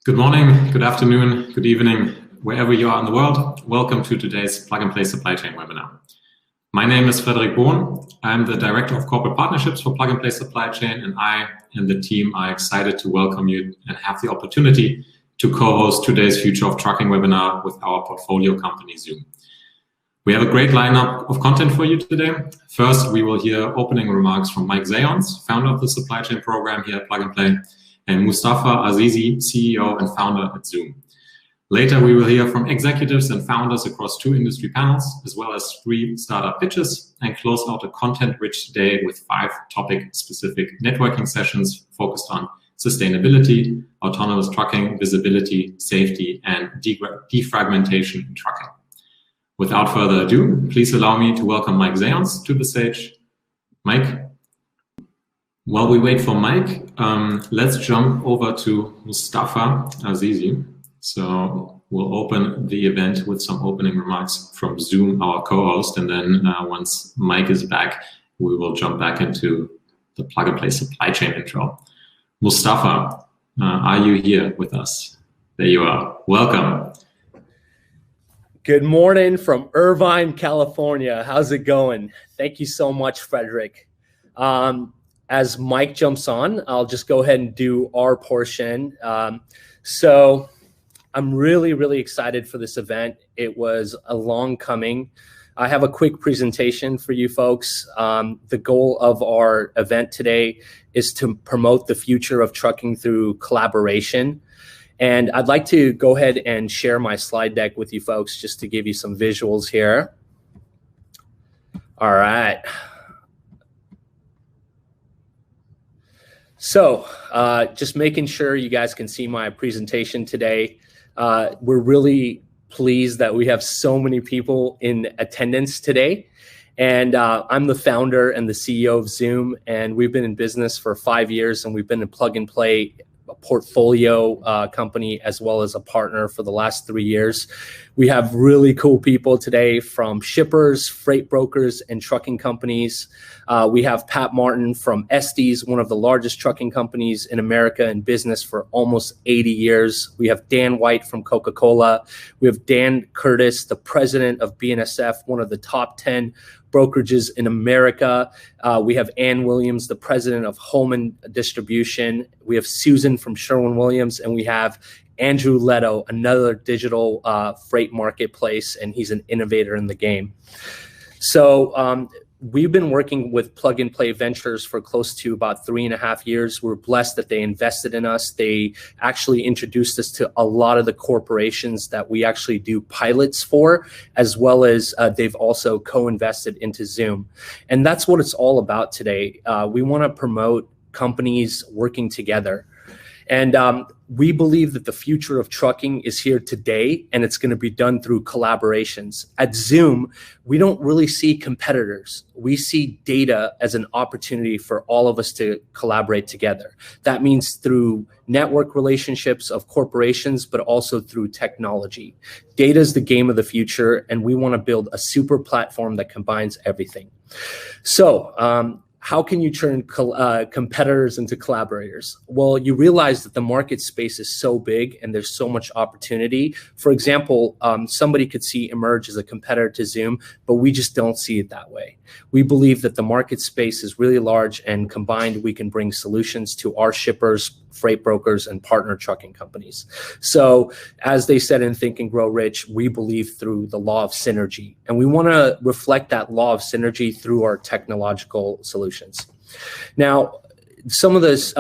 Good morning, good afternoon, good evening, wherever you are in the world. Welcome to today's Plug and Play Supply Chain webinar. My name is Frederik Bohn. I'm the Director of Corporate Partnerships for Plug and Play Supply Chain, and I and the team are excited to welcome you and have the opportunity to co-host today's Future of Trucking webinar with our portfolio company, ZUUM. We have a great lineup of content for you today. First, we will hear opening remarks from Mike Zayons, founder of the supply chain program here at Plug and Play, and Mustafa Azizi, CEO and founder at ZUUM. Later, we will hear from executives and founders across 2 industry panels, as well as 3 startup pitches, and close out a content-rich day with 5 topic-specific networking sessions focused on sustainability, autonomous trucking, visibility, safety, and defragmentation in trucking. Without further ado, please allow me to welcome Mike Zayons to the stage. Mike. While we wait for Mike, let's jump over to Mustafa Azizi. So we'll open the event with some opening remarks from ZUUM, our co-host, and then once Mike is back, we will jump back into the Plug and Play supply chain intro. Mustafa, are you here with us? There you are. Welcome. Good morning from Irvine, California. How's it going? Thank you so much, Frederick. As Mike jumps on, I'll just go ahead and do our portion. So I'm really excited for this event. It was a long coming. I have a quick presentation for you folks. The goal of our event today is to promote the future of trucking through collaboration. And I'd like to go ahead and share my slide deck with you folks just to give you some visuals here. All right. So just making sure you guys can see my presentation today. We're really pleased that we have so many people in attendance today. And I'm the founder and the CEO of ZUUM, and we've been in business for 5 years, and we've been a Plug and Play portfolio company as well as a partner for the last 3 years. We have really cool people today from shippers, freight brokers, and trucking companies. We have Pat Martin from Estes, one of the largest trucking companies in America, in business for almost 80 years. We have Dan White from Coca-Cola. We have Dan Curtis, the president of BNSF, one of the top 10 brokerages in America. We have Ann Williams, the president of Holman Distribution. We have Susan from Sherwin-Williams, and we have Andrew Leto, another digital freight marketplace, and he's an innovator in the game. So we've been working with Plug and Play Ventures for close to about 3.5 years. We're blessed that they invested in us. They actually introduced us to a lot of the corporations that we actually do pilots for, as well as they've also co-invested into ZUUM. And that's what it's all about today. We want to promote companies working together. And we believe that the future of trucking is here today, and it's going to be done through collaborations. At ZUUM, we don't really see competitors. We see data as an opportunity for all of us to collaborate together. That means through network relationships of corporations, but also through technology. Data is the game of the future, and we want to build a super platform that combines everything. So, how can you turn competitors into collaborators? Well, you realize that the market space is so big and there's so much opportunity. For example, somebody could see Emerge as a competitor to ZUUM, but we just don't see it that way. We believe that the market space is really large, and combined we can bring solutions to our shippers, freight brokers, and partner trucking companies. So as they said in Think and Grow Rich, we believe through the law of synergy, and we want to reflect that law of synergy through our technological solutions. Now, some of those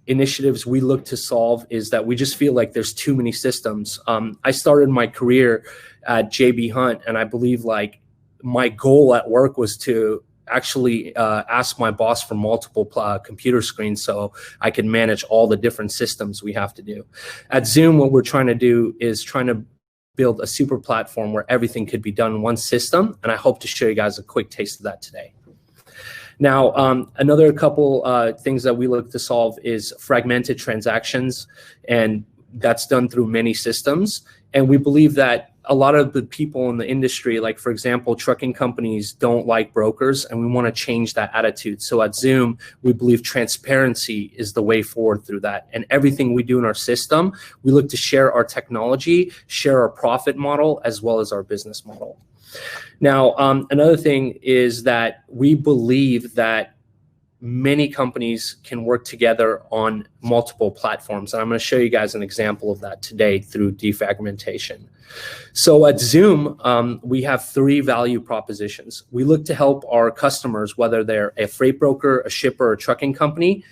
initiatives we look to solve is that we just feel like there's too many systems. I started my career at JB Hunt, and I believe like my goal at work was to actually ask my boss for multiple computer screens so I can manage all the different systems we have to do. At ZUUM, what we're trying to do is trying to build a super platform where everything could be done in one system, and I hope to show you guys a quick taste of that today. Now, another couple things that we look to solve is fragmented transactions, and that's done through many systems. And we believe that a lot of the people in the industry, like for example, trucking companies don't like brokers, and we want to change that attitude. So at ZUUM, we believe transparency is the way forward through that. And everything we do in our system, we look to share our technology, share our profit model, as well as our business model. Now, another thing is that we believe that many companies can work together on multiple platforms. And I'm going to show you guys an example of that today through defragmentation. So at ZUUM, we have 3 value propositions. We look to help our customers, whether they're a freight broker, a shipper, or a trucking company,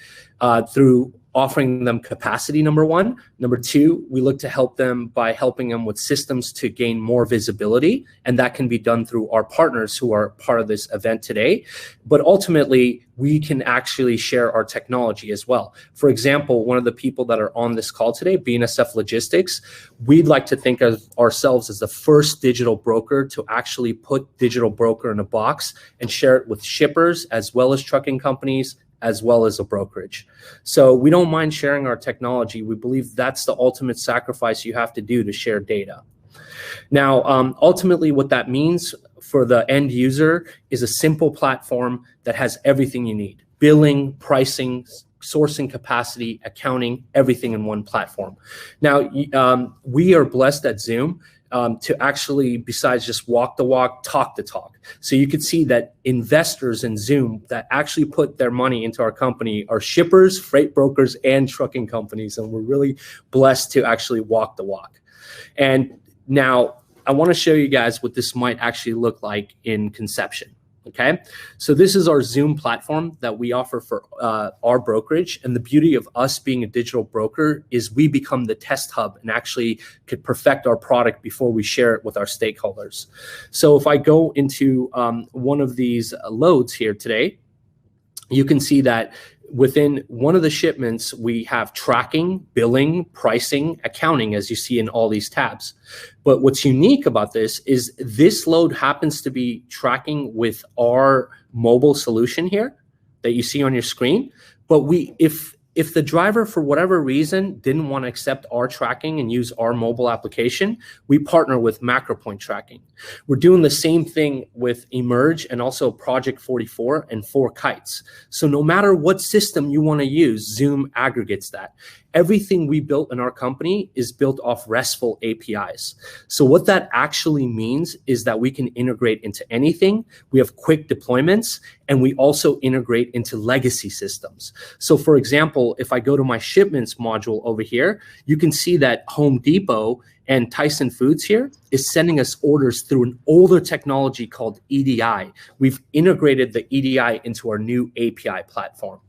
through offering them capacity, number 1. Number 2, we look to help them by helping them with systems to gain more visibility. And that can be done through our partners who are part of this event today. But ultimately, we can actually share our technology as well. For example, one of the people that are on this call today, BNSF Logistics, we'd like to think of ourselves as the first digital broker to actually put digital broker in a box and share it with shippers as well as trucking companies, as well as a brokerage. So we don't mind sharing our technology. We believe that's the ultimate sacrifice you have to do to share data. Now, ultimately what that means for the end user is a simple platform that has everything you need: billing, pricing, sourcing capacity, accounting, everything in one platform. Now, we are blessed at ZUUM to actually, besides just walk the walk, talk the talk. So you can see that investors in ZUUM that actually put their money into our company are shippers, freight brokers, and trucking companies. And we're really blessed to actually walk the walk. And now I want to show you guys what this might actually look like in conception. Okay, so this is our ZUUM platform that we offer for our brokerage. And the beauty of us being a digital broker is we become the test hub and actually could perfect our product before we share it with our stakeholders. So if I go into one of these loads here today, you can see that within one of the shipments, we have tracking, billing, pricing, accounting, as you see in all these tabs. But what's unique about this is this load happens to be tracking with our mobile solution here that you see on your screen. But if the driver, for whatever reason, didn't want to accept our tracking and use our mobile application, we partner with MacroPoint Tracking. We're doing the same thing with Emerge and also Project 44 and 4Kites. So no matter what system you want to use, ZUUM aggregates that. Everything we built in our company is built off RESTful APIs. So what that actually means is that we can integrate into anything. We have quick deployments, and we also integrate into legacy systems. So for example, if I go to my shipments module over here, you can see that Home Depot and Tyson Foods here is sending us orders through an older technology called EDI. We've integrated the EDI into our new API platform.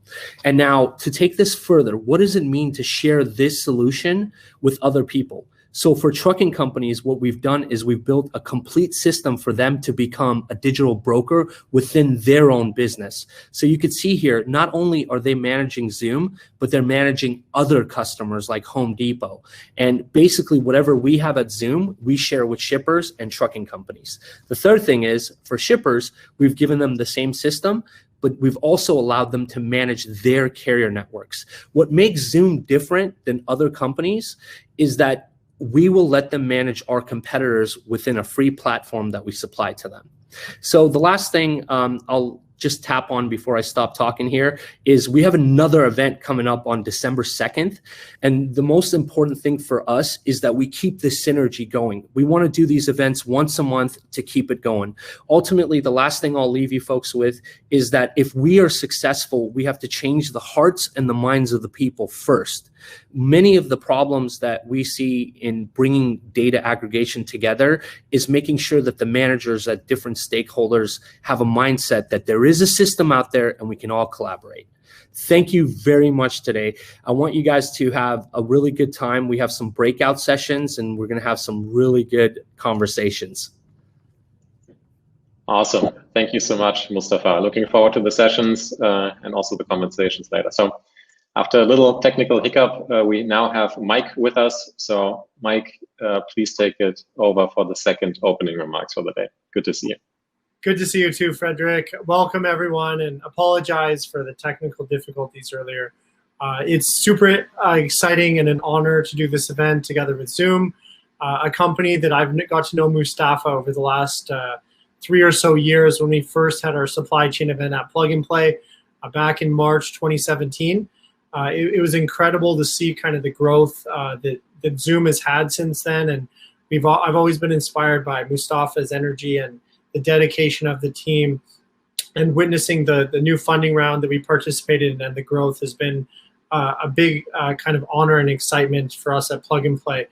And now to take this further, what does it mean to share this solution with other people? So for trucking companies, what we've done is we've built a complete system for them to become a digital broker within their own business. So you could see here, not only are they managing ZUUM, but they're managing other customers like Home Depot. And basically whatever we have at ZUUM, we share with shippers and trucking companies. The third thing is for shippers, we've given them the same system, but we've also allowed them to manage their carrier networks. What makes ZUUM different than other companies is that we will let them manage our competitors within a free platform that we supply to them. So the last thing I'll just tap on before I stop talking here is we have another event coming up on December 2nd. And the most important thing for us is that we keep this synergy going. We want to do these events once a month to keep it going. Ultimately, the last thing I'll leave you folks with is that if we are successful, we have to change the hearts and the minds of the people first. Many of the problems that we see in bringing data aggregation together is making sure that the managers at different stakeholders have a mindset that there is a system out there and we can all collaborate. Thank you very much today. I want you guys to have a really good time. We have some breakout sessions and we're going to have some really good conversations. Awesome. Thank you so much, Mustafa. Looking forward to the sessions and also the conversations later. So after a little technical hiccup, we now have Mike with us. So Mike, please take it over for the second opening remarks for the day. Good to see you. Good to see you too, Frederick. Welcome everyone, and apologize for the technical difficulties earlier. It's super exciting and an honor to do this event together with ZUUM. a company that I've got to know Mustafa over the last 3 or so years when we first had our supply chain event at Plug and Play back in March 2017. It was incredible to see kind of the growth that ZUUM has had since then, and I've always been inspired by Mustafa's energy and the dedication of the team, and witnessing the new funding round that we participated in and the growth has been a big kind of honor and excitement for us at Plug and Play.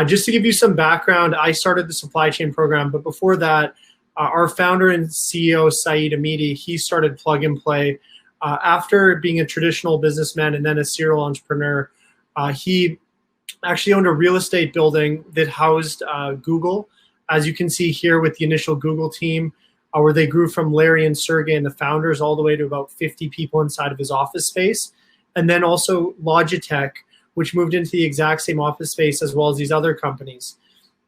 Just to give you some background, I started the supply chain program, but before that, our founder and CEO, Saeed Amidi, he started Plug and Play. After being a traditional businessman and then a serial entrepreneur, he actually owned a real estate building that housed Google, as you can see here with the initial Google team, where they grew from Larry and Sergey and the founders all the way to about 50 people inside of his office space. And then also Logitech, which moved into the exact same office space as well as these other companies.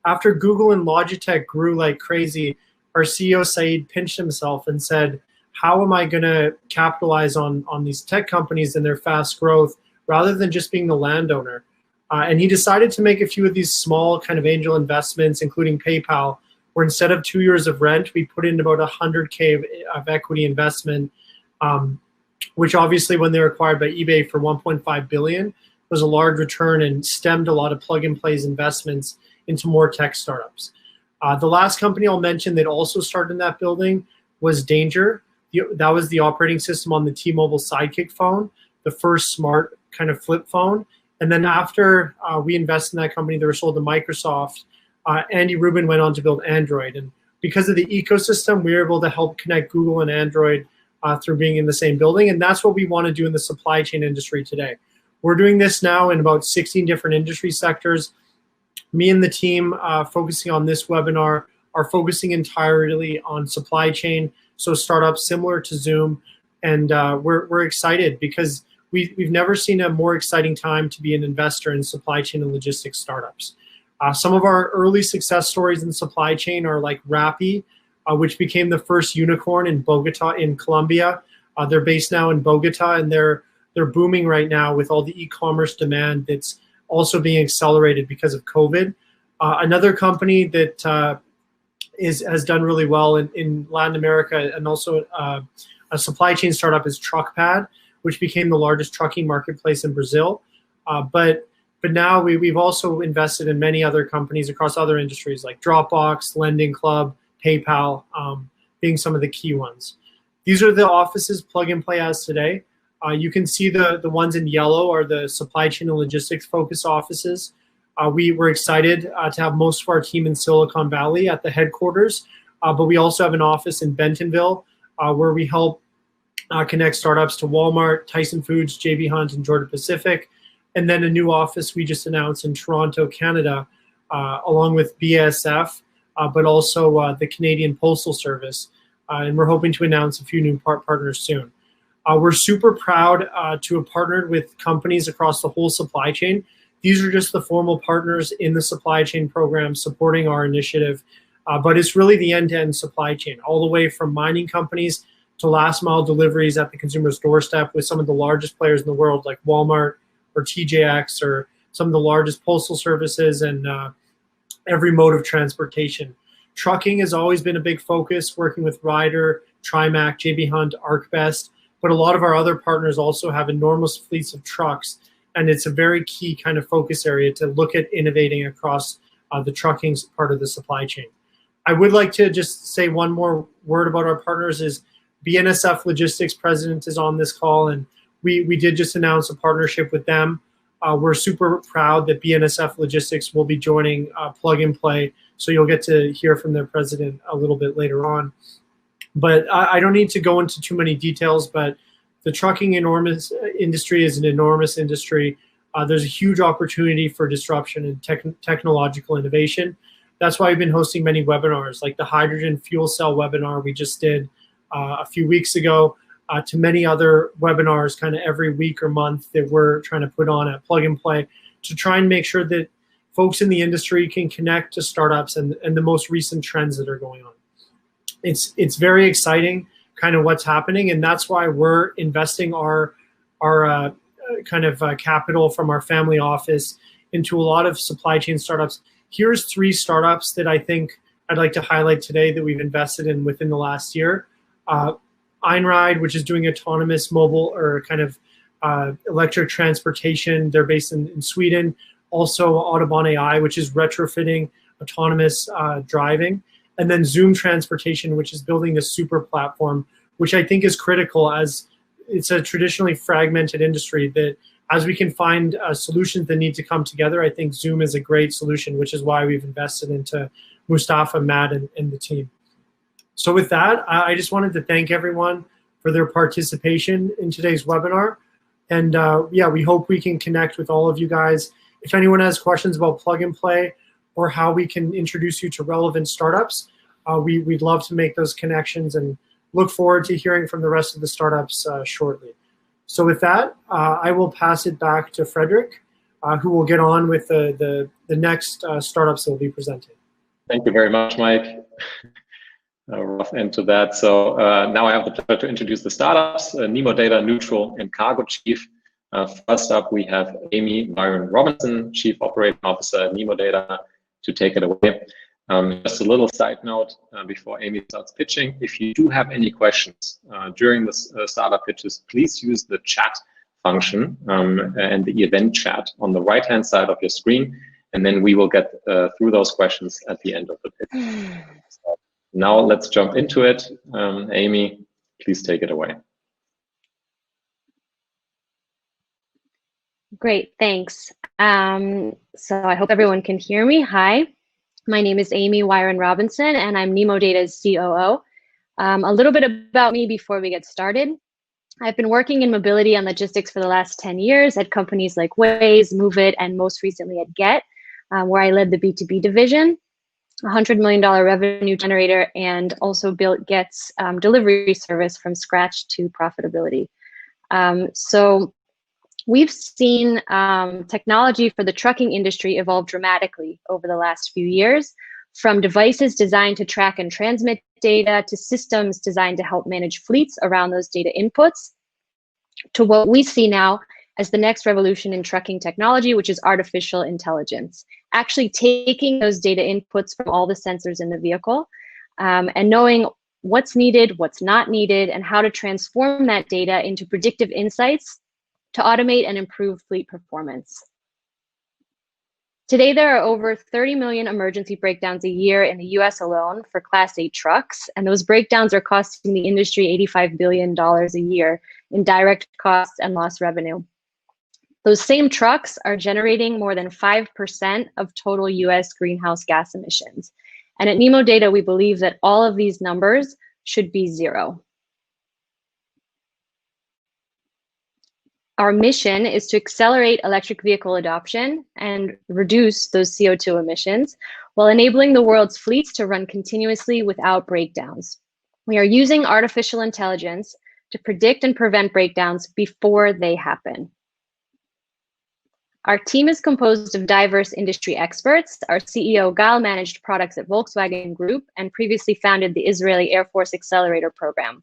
After Google and Logitech grew like crazy, our CEO Saeed pinched himself and said, how am I going to capitalize on these tech companies and their fast growth rather than just being the landowner? And he decided to make a few of these small kind of angel investments, including PayPal, where instead of 2 years of rent, we put in about $100K of equity investment, which obviously when they were acquired by eBay for $1.5 billion was a large return and stemmed a lot of Plug and Play's investments into more tech startups. The last company I'll mention that also started in that building was Danger. That was the operating system on the T-Mobile Sidekick phone, the first smart kind of flip phone. And then after we invested in that company, they were sold to Microsoft. Andy Rubin went on to build Android. And because of the ecosystem, we were able to help connect Google and Android through being in the same building. And that's what we want to do in the supply chain industry today. We're doing this now in about 16 different industry sectors. Me and the team focusing on this webinar are focusing entirely on supply chain, so startups similar to ZUUM. And we're excited because we've never seen a more exciting time to be an investor in supply chain and logistics startups. Some of our early success stories in supply chain are like Rappi, which became the first unicorn in Bogota in Colombia. They're based now in Bogota, and they're booming right now with all the e-commerce demand that's also being accelerated because of COVID. Another company that has done really well in Latin America and also a supply chain startup is TruckPad, which became the largest trucking marketplace in Brazil. But now we've also invested in many other companies across other industries like Dropbox, Lending Club, PayPal, being some of the key ones. These are the offices Plug and Play has today. You can see the ones in yellow are the supply chain and logistics focus offices. We were excited to have most of our team in Silicon Valley at the headquarters, but we also have an office in Bentonville where we help connect startups to Walmart, Tyson Foods, JB Hunt, and Georgia Pacific. And then a new office we just announced in Toronto, Canada, along with BASF, but also the Canadian Postal Service. And we're hoping to announce a few new partners soon. We're super proud to have partnered with companies across the whole supply chain. These are just the formal partners in the supply chain program supporting our initiative, but it's really the end-to-end supply chain, all the way from mining companies to last-mile deliveries at the consumer's doorstep with some of the largest players in the world like Walmart or TJX or some of the largest postal services and every mode of transportation. Trucking has always been a big focus, working with Ryder, Trimac, JB Hunt, ArcBest, but a lot of our other partners also have enormous fleets of trucks, and it's a very key kind of focus area to look at innovating across the trucking part of the supply chain. I would like to just say one more word about our partners is BNSF Logistics President is on this call, and we did just announce a partnership with them. We're super proud that BNSF Logistics will be joining Plug and Play, so you'll get to hear from their president a little bit later on. But I don't need to go into too many details, but the trucking industry is an enormous industry. There's a huge opportunity for disruption and technological innovation. That's why we've been hosting many webinars, like the hydrogen fuel cell webinar we just did a few weeks ago, to many other webinars kind of every week or month that we're trying to put on at Plug and Play to try and make sure that folks in the industry can connect to startups and the most recent trends that are going on. It's very exciting kind of what's happening, and that's why we're investing our kind of capital from our family office into a lot of supply chain startups here's 3 startups that I think I'd like to highlight today that we've invested in within the last year. Einride, which is doing autonomous mobile or kind of electric transportation. They're based in Sweden. Also Autobahn AI, which is retrofitting autonomous driving. And then ZUUM Transportation, which is building a super platform, which I think is critical as it's a traditionally fragmented industry that as we can find solutions that need to come together, I think ZUUM is a great solution, which is why we've invested into Mustafa, Matt, and the team. So with that, I just wanted to thank everyone for their participation in today's webinar. And yeah, we hope we can connect with all of you guys. If anyone has questions about Plug and Play or how we can introduce you to relevant startups, we'd love to make those connections and look forward to hearing from the rest of the startups shortly. So with that, I will pass it back to Frederick, who will get on with the next startups that will be presented. Thank you very much, Mike. Rough end to that. So now I have the pleasure to introduce the startups, Nemo Data, Neutral, and Cargo Chief. First up, we have Amy Byron Robinson, Chief Operating Officer at Nemo Data, to take it away. Just a little side note before Amy starts pitching. If you do have any questions during the startup pitches, please use the chat function and the event chat on the right-hand side of your screen, and then we will get through those questions at the end of the pitch. So now let's jump into it. Amy, please take it away. Great, thanks. So I hope everyone can hear me. Hi, my name is Amy Wyron Robinson, and I'm Nemo Data's COO. A little bit about me before we get started. I've been working in mobility and logistics for the last 10 years at companies like Waze, Move It, and most recently at Get, where I led the B2B division, a $100 million revenue generator, and also built Get's delivery service from scratch to profitability. So we've seen technology for the trucking industry evolve dramatically over the last few years, from devices designed to track and transmit data to systems designed to help manage fleets around those data inputs, to what we see now as the next revolution in trucking technology, which is artificial intelligence. Actually taking those data inputs from all the sensors in the vehicle and knowing what's needed, what's not needed, and how to transform that data into predictive insights to automate and improve fleet performance. Today, there are over 30 million emergency breakdowns a year in the US alone for Class 8 trucks, and those breakdowns are costing the industry $85 billion a year in direct costs and lost revenue. Those same trucks are generating more than 5% of total US greenhouse gas emissions. And at Nemo Data, we believe that all of these numbers should be zero. Our mission is to accelerate electric vehicle adoption and reduce those CO2 emissions while enabling the world's fleets to run continuously without breakdowns. We are using artificial intelligence to predict and prevent breakdowns before they happen. Our team is composed of diverse industry experts. Our CEO, Gal, managed products at Volkswagen Group and previously founded the Israeli Air Force Accelerator Program.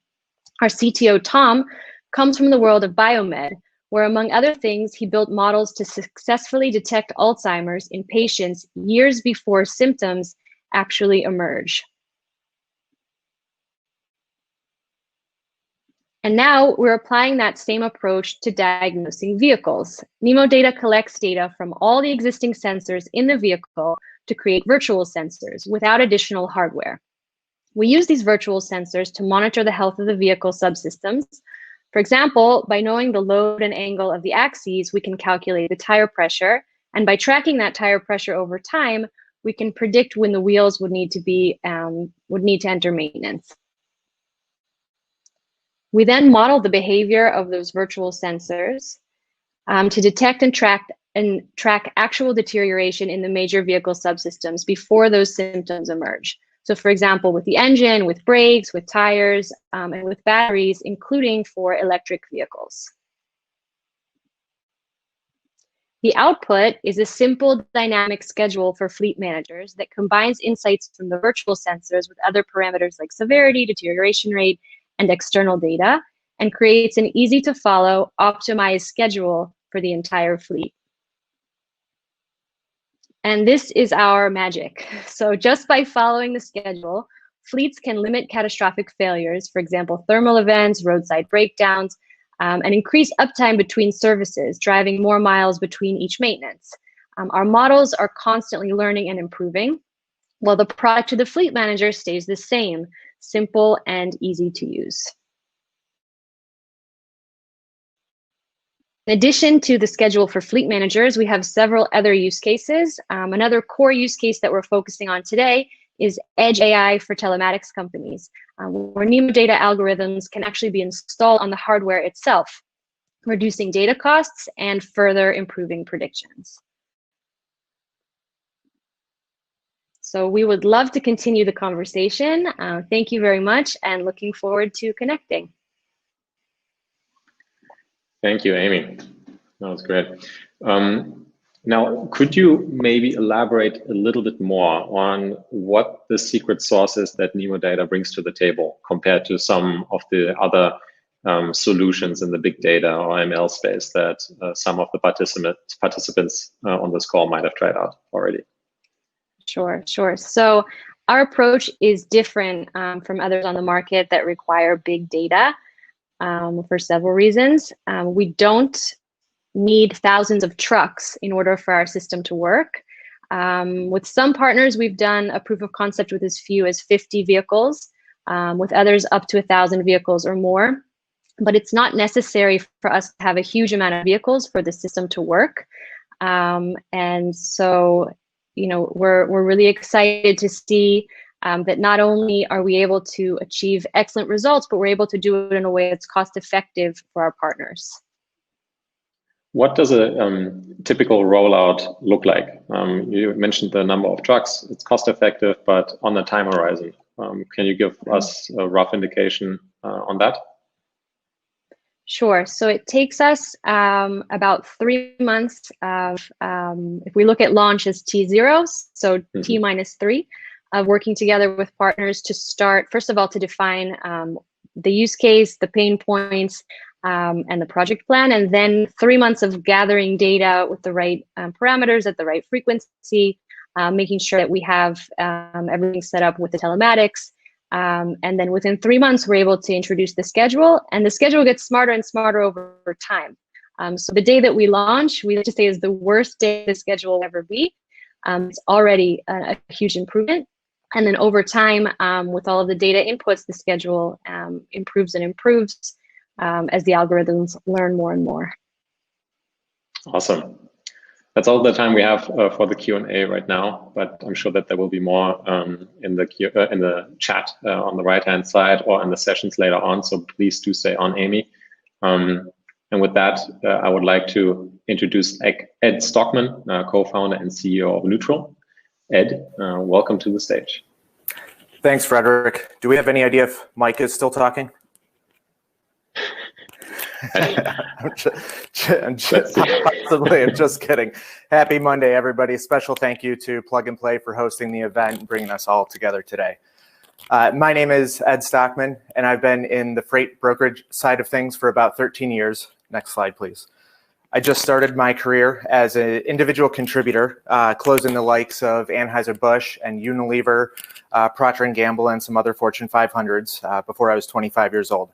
Our CTO, Tom, comes from the world of biomed, where among other things, he built models to successfully detect Alzheimer's in patients years before symptoms actually emerge. And now we're applying that same approach to diagnosing vehicles. Nemo Data collects data from all the existing sensors in the vehicle to create virtual sensors without additional hardware. We use these virtual sensors to monitor the health of the vehicle subsystems. For example, by knowing the load and angle of the axes, we can calculate the tire pressure. And by tracking that tire pressure over time, we can predict when the wheels would need to enter maintenance. We then model the behavior of those virtual sensors to detect and track actual deterioration in the major vehicle subsystems before those symptoms emerge. So for example, with the engine, with brakes, with tires, and with batteries, including for electric vehicles. The output is a simple dynamic schedule for fleet managers that combines insights from the virtual sensors with other parameters like severity, deterioration rate, and external data, and creates an easy to follow, optimized schedule for the entire fleet. And this is our magic. So just by following the schedule, fleets can limit catastrophic failures, for example, thermal events, roadside breakdowns, and increase uptime between services, driving more miles between each maintenance. Our models are constantly learning and improving, while the product to the fleet manager stays the same, simple and easy to use. In addition to the schedule for fleet managers, we have several other use cases. Another core use case that we're focusing on today is Edge AI for telematics companies, where NEMO data algorithms can actually be installed on the hardware itself, reducing data costs and further improving predictions. So we would love to continue the conversation. Thank you very much and looking forward to connecting. Thank you, Amy. That was great. Now, could you maybe elaborate a little bit more on what the secret sauce is that NEMO data brings to the table compared to some of the other solutions in the big data or ML space that some of the participants on this call might have tried out already? Sure. So our approach is different from others on the market that require big data for several reasons. We don't need thousands of trucks in order for our system to work. With some partners, we've done a proof of concept with as few as 50 vehicles, with others up to 1,000 vehicles or more. But it's not necessary for us to have a huge amount of vehicles for the system to work. And so, we're really excited to see that not only are we able to achieve excellent results, but we're able to do it in a way that's cost effective for our partners. What does a typical rollout look like? You mentioned the number of trucks. It's cost effective, but on the time horizon, can you give us a rough indication on that? Sure. So it takes us about 3 months of, if we look at launch as T0, so T minus 3, of working together with partners to start, first of all, to define the use case, the pain points, and the project plan, and then 3 months of gathering data with the right parameters at the right frequency, making sure that we have everything set up with the telematics. And then within 3 months, we're able to introduce the schedule, and the schedule gets smarter and smarter over time. So the day that we launch, we like to say is the worst day the schedule will ever be. It's already a huge improvement. And then over time, with all of the data inputs, the schedule improves and improves as the algorithms learn more and more. Awesome. That's all the time we have for the Q&A right now, but I'm sure that there will be more in the chat on the right-hand side or in the sessions later on, so please do stay on, Amy. And with that, I would like to introduce Ed Stockman, co-founder and CEO of Neutral. Ed, welcome to the stage. Thanks, Frederick. Do we have any idea if Mike is still talking? I'm just kidding. Happy Monday, everybody. Special thank you to Plug and Play for hosting the event and bringing us all together today. My name is Ed Stockman, and I've been in the freight brokerage side of things for about 13 years. Next slide, please. I just started my career as an individual contributor, closing the likes of Anheuser-Busch and Unilever, Procter & Gamble, and some other Fortune 500s before I was 25 years old.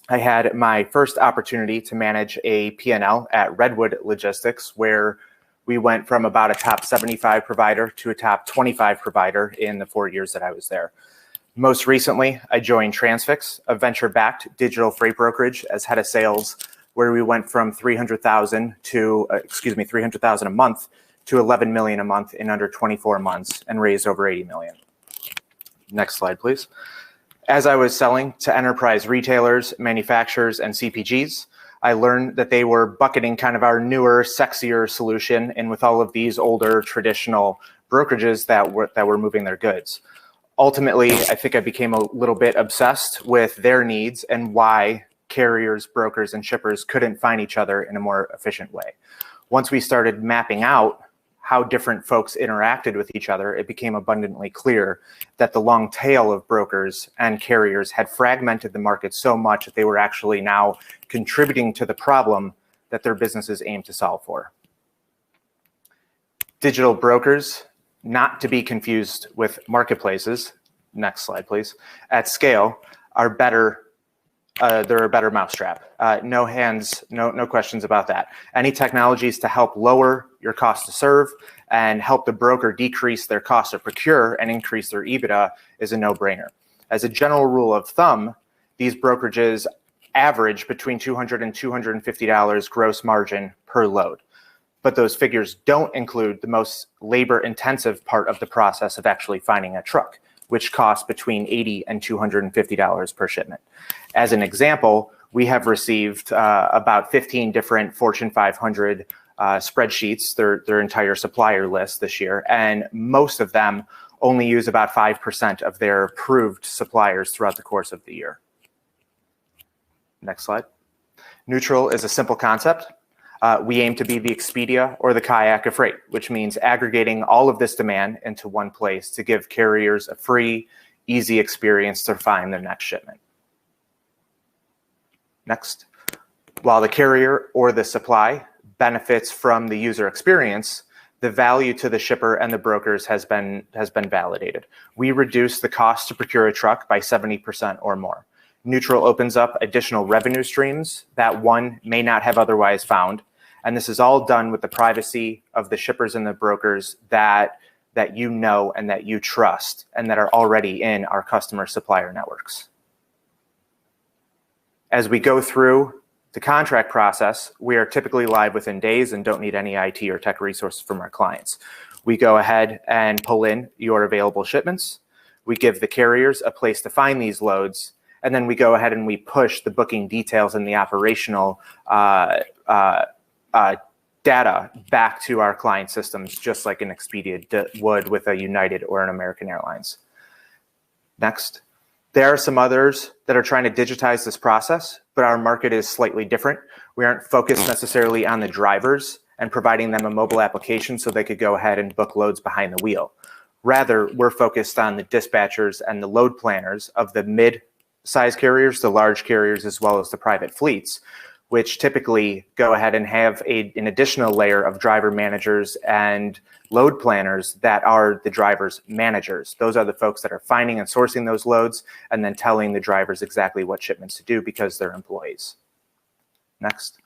I had my first opportunity to manage a P&L at Redwood Logistics, where we went from about a top 75 provider to a top 25 provider in the 4 years that I was there. Most recently, I joined Transfix, a venture-backed digital freight brokerage, as head of sales, where we went from $300,000 a month to $11 million a month in under 24 months and raised over $80 million. Next slide, please. As I was selling to enterprise retailers, manufacturers, and CPGs, I learned that they were bucketing kind of our newer, sexier solution in with all of these older, traditional brokerages that were moving their goods. Ultimately, I think I became a little bit obsessed with their needs and why carriers, brokers, and shippers couldn't find each other in a more efficient way. Once we started mapping out how different folks interacted with each other, it became abundantly clear that the long tail of brokers and carriers had fragmented the market so much that they were actually now contributing to the problem that their businesses aim to solve for. Digital brokers, not to be confused with marketplaces, next slide please, at scale are better. They're a better mousetrap. No questions about that. Any technologies to help lower your cost to serve and help the broker decrease their cost to procure and increase their EBITDA is a no-brainer. As a general rule of thumb, these brokerages average between $200 and $250 gross margin per load. But those figures don't include the most labor-intensive part of the process of actually finding a truck, which costs between $80 and $250 per shipment. As an example, we have received about 15 different Fortune 500 spreadsheets, their entire supplier list this year, and most of them only use about 5% of their approved suppliers throughout the course of the year. Next slide. Neutral is a simple concept. We aim to be the Expedia or the Kayak of freight, which means aggregating all of this demand into one place to give carriers a free, easy experience to find their next shipment. Next. While the carrier or the supply benefits from the user experience, the value to the shipper and the brokers has been validated. We reduce the cost to procure a truck by 70% or more. Neutral opens up additional revenue streams that one may not have otherwise found. And this is all done with the privacy of the shippers and the brokers that you know and that you trust and that are already in our customer supplier networks. As we go through the contract process, we are typically live within days and don't need any IT or tech resources from our clients. We go ahead and pull in your available shipments. We give the carriers a place to find these loads, and then we go ahead and we push the booking details and the operational data back to our client systems, just like an Expedia would with a United or an American Airlines. Next. There are some others that are trying to digitize this process, but our market is slightly different. We aren't focused necessarily on the drivers and providing them a mobile application so they could go ahead and book loads behind the wheel. Rather, we're focused on the dispatchers and the load planners of the mid-size carriers, the large carriers, as well as the private fleets, which typically go ahead and have an additional layer of driver managers and load planners that are the driver's managers. Those are the folks that are finding and sourcing those loads and then telling the drivers exactly what shipments to do because they're employees. Next.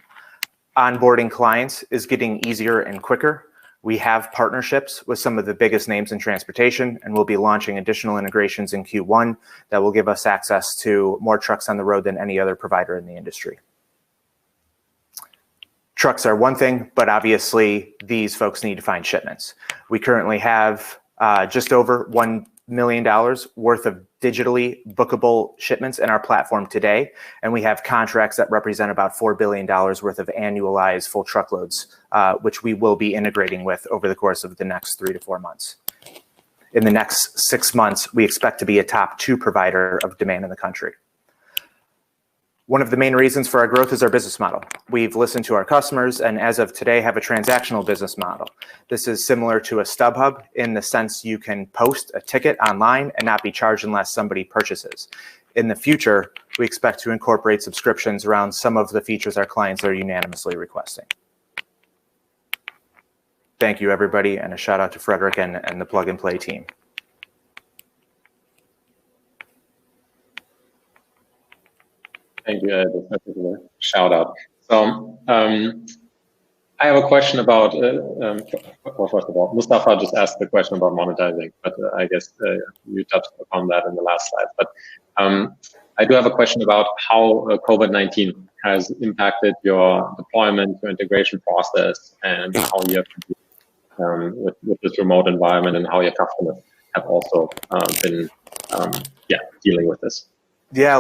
Onboarding clients is getting easier and quicker. We have partnerships with some of the biggest names in transportation, and we'll be launching additional integrations in Q1 that will give us access to more trucks on the road than any other provider in the industry. Trucks are one thing, but obviously these folks need to find shipments. We currently have just over $1 million worth of digitally bookable shipments in our platform today, and we have contracts that represent about $4 billion worth of annualized full truckloads, which we will be integrating with over the course of the next 3 to 4 months. In the next 6 months, we expect to be a top 2 provider of demand in the country. One of the main reasons for our growth is our business model. We've listened to our customers and as of today have a transactional business model. This is similar to a StubHub in the sense you can post a ticket online and not be charged unless somebody purchases. In the future, we expect to incorporate subscriptions around some of the features our clients are unanimously requesting. Thank you, everybody, and a shout out to Frederick and the Plug and Play team. Thank you, particular shout out. So I have a question about, well, first of all, Mustafa just asked the question about monetizing, but I guess you touched upon that in the last slide. But I do have a question about how COVID-19 has impacted your deployment, your integration process, and how you have with this remote environment and how your customers have also been dealing with this. Yeah,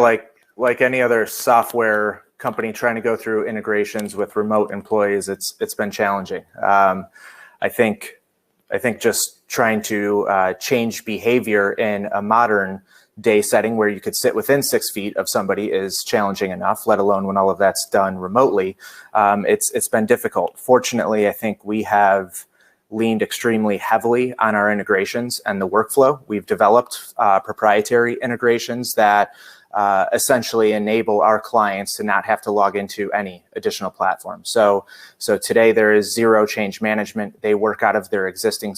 like any other software company trying to go through integrations with remote employees, it's been challenging. I think just trying to change behavior in a modern day setting where you could sit within 6 feet of somebody is challenging enough, let alone when all of that's done remotely. It's been difficult. Fortunately, I think we have leaned extremely heavily on our integrations and the workflow. We've developed proprietary integrations that essentially enable our clients to not have to log into any additional platform. So today there is zero change management. They work out of their existing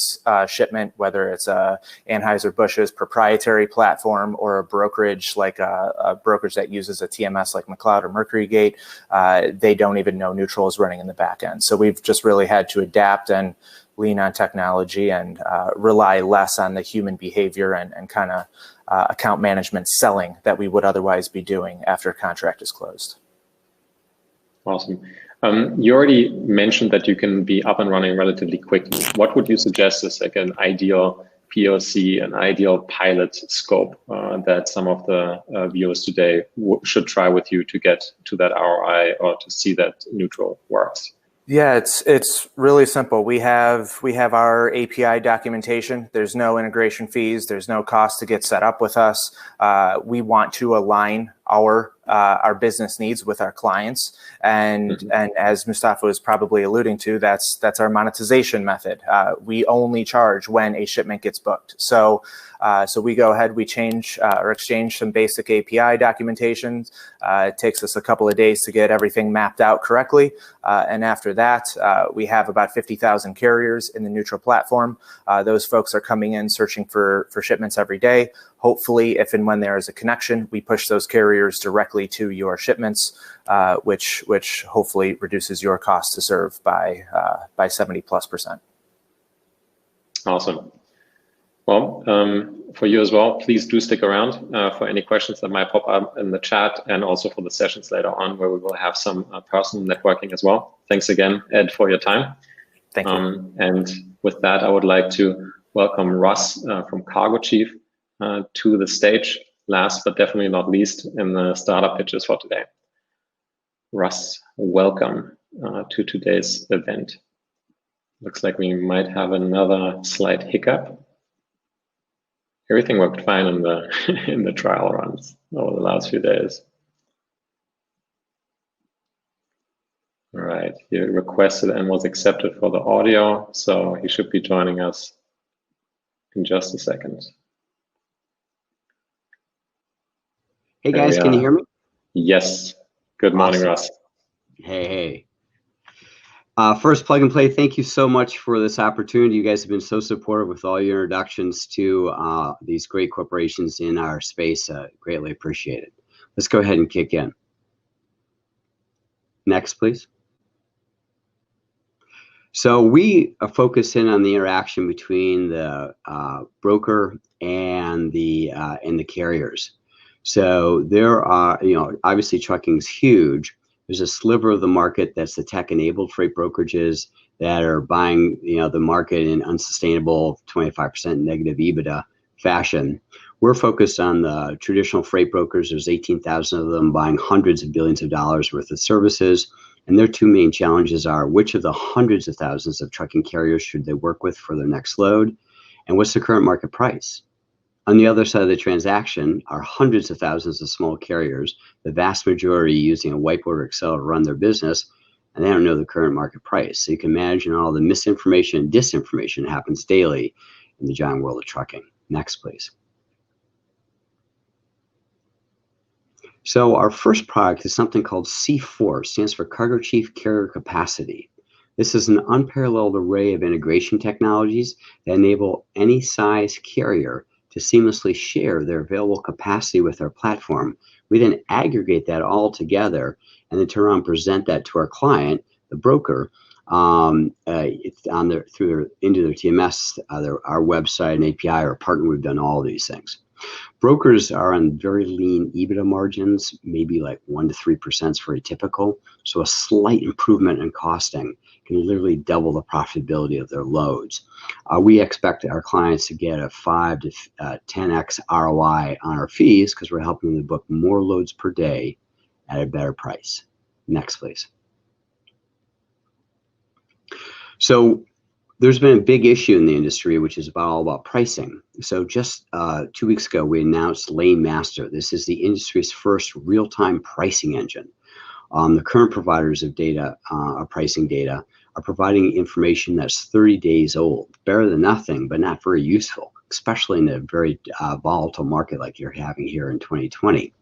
shipment, whether it's a Anheuser-Busch's proprietary platform or a brokerage like a brokerage that uses a TMS like McLeod or MercuryGate. They don't even know neutral is running in the back end. So we've just really had to adapt and lean on technology and rely less on the human behavior and kind of account management selling that we would otherwise be doing after a contract is closed. Awesome. You already mentioned that you can be up and running relatively quickly. What would you suggest is like an ideal POC, an ideal pilot scope that some of the viewers today should try with you to get to that ROI or to see that neutral works? Yeah, it's really simple. We have our API documentation. There's no integration fees. There's no cost to get set up with us. We want to align our business needs with our clients, and as Mustafa was probably alluding to, that's our monetization method. We only charge when a shipment gets booked. So we go ahead, we change or exchange some basic API documentation. It takes us a couple of days to get everything mapped out correctly, and after that, we have about 50,000 carriers in the neutral platform. Those folks are coming in searching for shipments every day. Hopefully, if and when there is a connection, we push those carriers directly to your shipments, which hopefully reduces your cost to serve by 70+%. Awesome. Well, for you as well, please do stick around for any questions that might pop up in the chat, and also for the sessions later on where we will have some personal networking as well. Thanks again, Ed, for your time. Thank you. And with that, I would like to welcome Russ from Cargo Chief to the stage, last but definitely not least in the startup pitches for today. Russ, welcome to today's event. Looks like we might have another slight hiccup. Everything worked fine in the in the trial runs over the last few days. All right, he requested and was accepted for the audio, so he should be joining us in just a second. Hey guys, can you hear me? Yes. Good morning, Awesome. Russ. Hey. First, Plug and Play, thank you so much for this opportunity. You guys have been so supportive with all your introductions to these great corporations in our space. Greatly appreciated. Let's go ahead and kick in. Next, please. So we focus in on the interaction between the broker and the carriers. So there are, obviously trucking is huge. There's a sliver of the market that's the tech-enabled freight brokerages that are buying, the market in unsustainable 25% negative EBITDA fashion. We're focused on the traditional freight brokers. There's 18,000 of them buying hundreds of billions of dollars worth of services. And their two main challenges are which of the hundreds of thousands of trucking carriers should they work with for their next load, and what's the current market price? On the other side of the transaction are hundreds of thousands of small carriers, the vast majority using a whiteboard or Excel to run their business, and they don't know the current market price. So you can imagine all the misinformation and disinformation happens daily in the giant world of trucking. Next, please. So our first product is something called C4, stands for Cargo Chief Carrier Capacity. This is an unparalleled array of integration technologies that enable any size carrier to seamlessly share their available capacity with our platform. We then aggregate that all together and then turn around and present that to our client, the broker, into their TMS, our website, and API, or partner. We've done all of these things. Brokers are on very lean EBITDA margins, maybe like 1 to 3% is very typical. So a slight improvement in costing can literally double the profitability of their loads. We expect our clients to get a 5 to 10x ROI on our fees because we're helping them book more loads per day at a better price. Next, please. So there's been a big issue in the industry, which is all about pricing. So just 2 weeks ago, we announced Lane Master. This is the industry's first real-time pricing engine. The current providers of data, pricing data, are providing information that's 30 days old. Better than nothing, but not very useful, especially in a very volatile market like you're having here in 2020.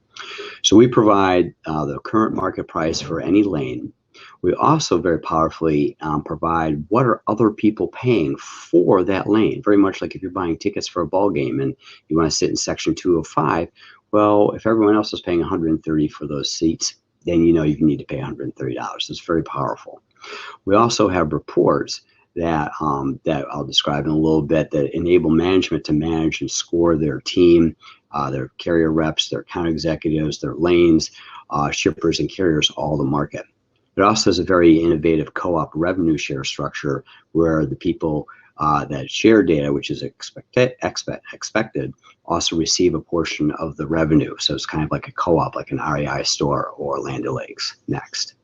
So we provide the current market price for any lane. We also very powerfully provide what are other people paying for that lane. Very much like if you're buying tickets for a ball game and you want to sit in section 205. Well, if everyone else is paying 130 for those seats, then you know you need to pay $130. It's very powerful. We also have reports that that I'll describe in a little bit that enable management to manage and score their team, their carrier reps, their account executives, their lanes, shippers and carriers, all the market. It also has a very innovative co-op revenue share structure where the people that share data, which is expected, also receive a portion of the revenue. So it's kind of like a co-op, like an REI store or Land O'Lakes. Next.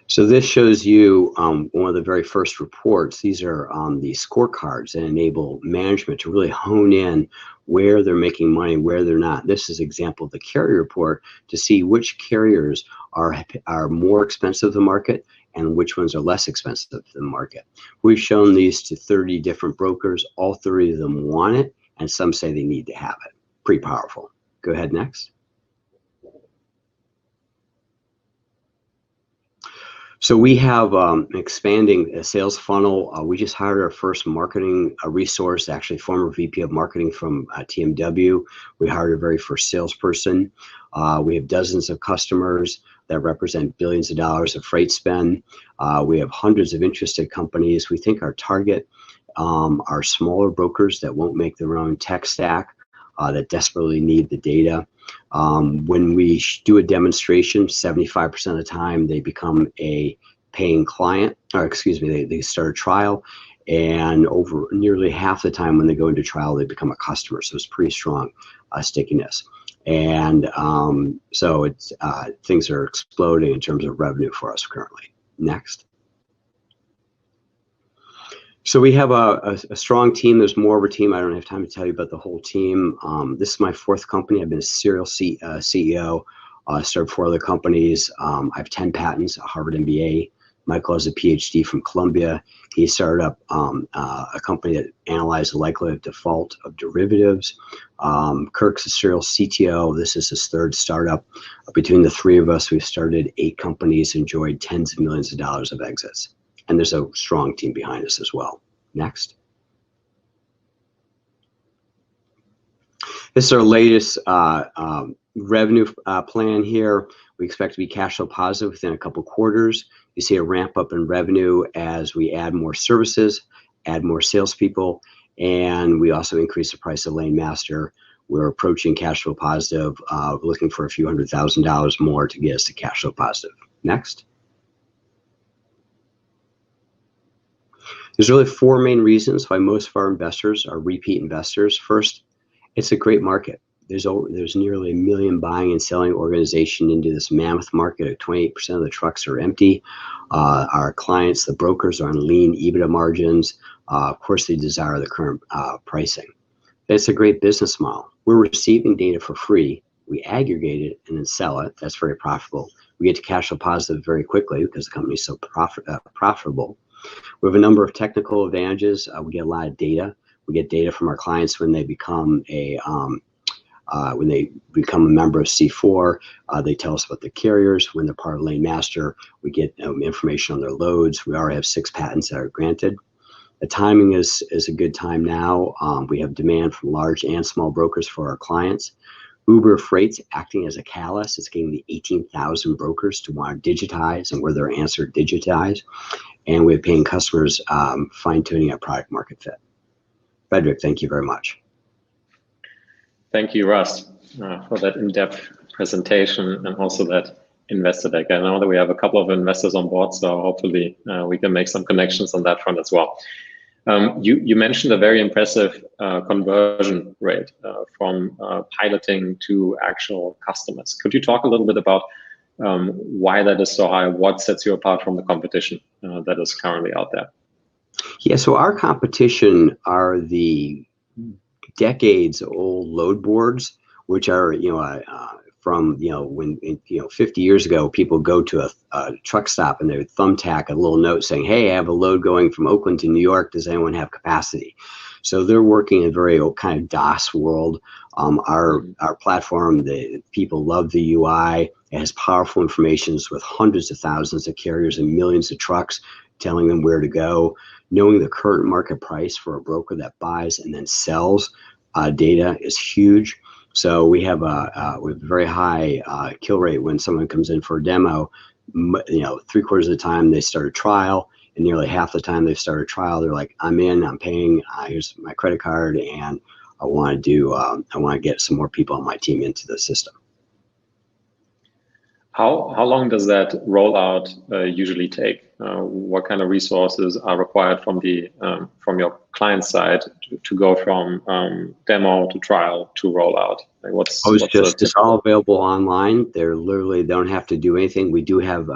So this shows you one of the very first reports. These are the scorecards that enable management to really hone in where they're making money, where they're not. This is an example of the carrier report to see which carriers are more expensive than the market and which ones are less expensive than the market. We've shown these to 30 different brokers. All 30 of them want it, and some say they need to have it. Pretty powerful. Go ahead, next. So we have expanding a sales funnel. We just hired our first marketing resource, actually former VP of marketing from TMW. We hired our very first salesperson. We have dozens of customers that represent billions of dollars of freight spend. We have hundreds of interested companies. We think our target are smaller brokers that won't make their own tech stack, that desperately need the data. When we do a demonstration, 75% of the time they become a paying client, or excuse me, they start a trial, and over nearly half the time when they go into trial, they become a customer. So it's pretty strong stickiness. And so it's things are exploding in terms of revenue for us currently. Next. So we have a strong team. There's more of a team. I don't have time to tell you about the whole team. This is my fourth company. I've been a serial CEO. I started 4 other companies. I have 10 patents, a Harvard MBA. Michael has a PhD from Columbia. He started up a company that analyzed the likelihood of default of derivatives. Kirk's a serial CTO. This is his 3rd startup. Between the 3 of us, we've started 8 companies, enjoyed tens of millions of dollars of exits. And there's a strong team behind us as well. Next. This is our latest revenue plan here. We expect to be cash flow positive within a couple quarters. You see a ramp up in revenue as we add more services, add more salespeople, and we also increase the price of Lane Master. We're approaching cash flow positive, looking for a few $100,000 more to get us to cash flow positive. Next. There's really 4 main reasons why most of our investors are repeat investors. First, it's a great market. There's nearly 1 million buying and selling organization into this mammoth market. 28% of the trucks are empty. Our clients, the brokers, are on lean EBITDA margins. Of course, they desire the current pricing. It's a great business model. We're receiving data for free. We aggregate it and then sell it. That's very profitable. We get to cash flow positive very quickly because the company is so profitable. We have a number of technical advantages. We get a lot of data. We get data from our clients when they become a member of C4. They tell us about the carriers. When they're part of Lane Master, we get information on their loads. We already have 6 patents that are granted. The timing is a good time now. We have demand from large and small brokers for our clients. Uber Freight's acting as a catalyst. It's getting the 18,000 brokers to want to digitize and where their answer digitize. And we're paying customers fine-tuning our product market fit. Frederick, thank you very much. Thank you, Russ, for that in-depth presentation and also that investor deck. I know that we have a couple of investors on board, so hopefully we can make some connections on that front as well. You mentioned a very impressive conversion rate from piloting to actual customers. Could you talk a little bit about why that is so high? What sets you apart from the competition that is currently out there? Yeah, so our competition are the decades-old load boards, which are from, when 50 years ago, people go to a truck stop and they would thumbtack a little note saying, hey, I have a load going from Oakland to New York. Does anyone have capacity? So they're working in a very kind of DOS world. Our platform, the people love the UI. It has powerful information with hundreds of thousands of carriers and millions of trucks telling them where to go. Knowing the current market price for a broker that buys and then sells data is huge. So we have a very high kill rate when someone comes in for a demo. 3/4 of the time they start a trial, and nearly half the time they've started a trial, they're like, I'm in, I'm paying, here's my credit card, and I want to get some more people on my team into the system. How long does that rollout usually take? What kind of resources are required from your client side to go from demo to trial to rollout? Like it's all available online. They don't have to do anything. We do have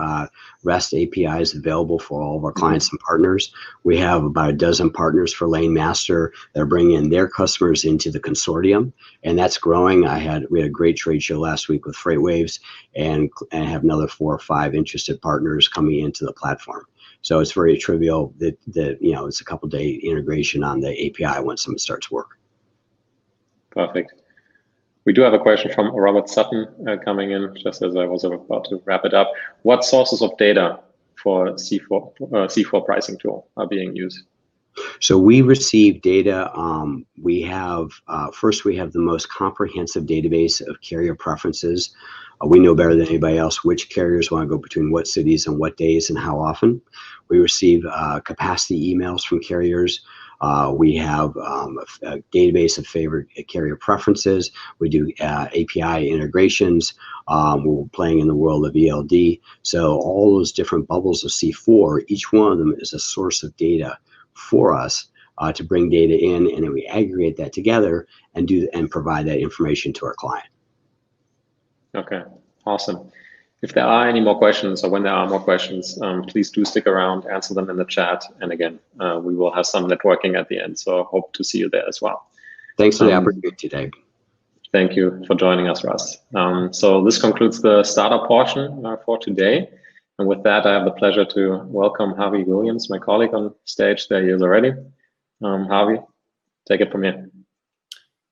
REST APIs available for all of our clients and partners. We have about a dozen partners for Lane Master that are bringing in their customers into the consortium, and that's growing. We had a great trade show last week with FreightWaves, and have another 4 or 5 interested partners coming into the platform. So it's very trivial that it's a couple day integration on the API once someone starts work. Perfect. We do have a question from Robert Sutton coming in just as I was about to wrap it up. What sources of data for C4 pricing tool are being used? So we receive data. We have the most comprehensive database of carrier preferences. We know better than anybody else which carriers want to go between what cities and what days and how often. We receive capacity emails from carriers. We have a database of favorite carrier preferences. We do API integrations. We're playing in the world of ELD. So all those different bubbles of C4, each one of them is a source of data for us to bring data in, and then we aggregate that together and provide that information to our client. Okay, awesome. If there are any more questions, or when there are more questions, please do stick around, answer them in the chat. And again, we will have some networking at the end, so hope to see you there as well. Thanks for the opportunity today. Thank you for joining us, Russ. So this concludes the startup portion for today. And with that, I have the pleasure to welcome Harvey Williams, my colleague on stage. There he is already. Harvey, take it from here.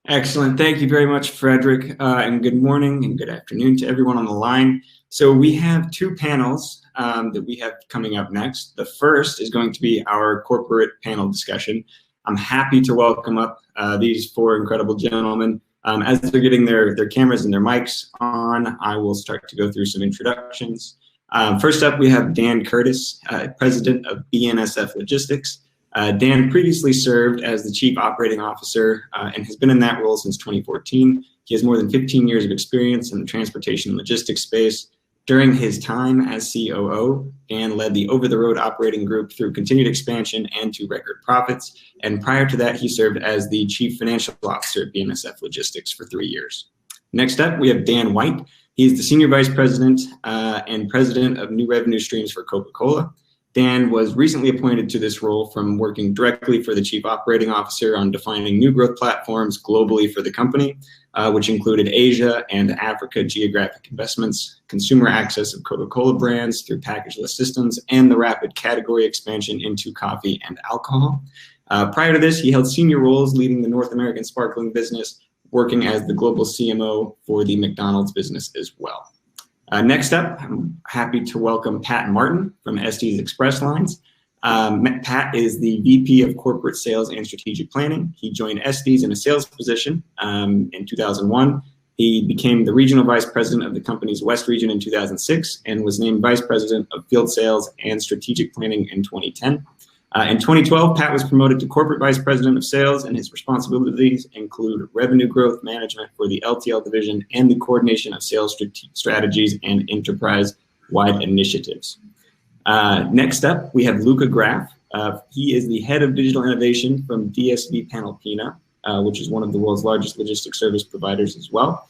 Excellent. Thank you very much, Frederick, and good morning and good afternoon to everyone on the line. So we have 2 panels that we have coming up next. The first is going to be our corporate panel discussion. I'm happy to welcome up these 4 incredible gentlemen. As they're getting their cameras and their mics on, I will start to go through some introductions. First up, we have Dan Curtis, President of BNSF Logistics. Dan previously served as the Chief Operating Officer and has been in that role since 2014. He has more than 15 years of experience in the transportation and logistics space. During his time as COO, Dan led the over-the-road operating group through continued expansion and to record profits. And prior to that, he served as the Chief Financial Officer at BNSF Logistics for 3 years. Next up, we have Dan White. He's the Senior Vice President and President of New Revenue Streams for Coca-Cola. Dan was recently appointed to this role from working directly for the Chief Operating Officer on defining new growth platforms globally for the company, which included Asia and Africa geographic investments, consumer access of Coca-Cola brands through packageless systems, and the rapid category expansion into coffee and alcohol. Prior to this, he held senior roles leading the North American sparkling business, working as the global CMO for the McDonald's business as well. Next up, I'm happy to welcome Pat Martin from Estes Express Lines. Pat is the VP of Corporate Sales and Strategic Planning. He joined Estes in a sales position in 2001. He became the Regional Vice President of the company's West Region in 2006 and was named Vice President of Field Sales and Strategic Planning in 2010. In 2012, Pat was promoted to Corporate Vice President of Sales, and his responsibilities include revenue growth management for the LTL division and the coordination of sales strategies and enterprise-wide initiatives. Next up, we have Luca Graff. He is the Head of Digital Innovation from DSV Panalpina, which is one of the world's largest logistics service providers as well.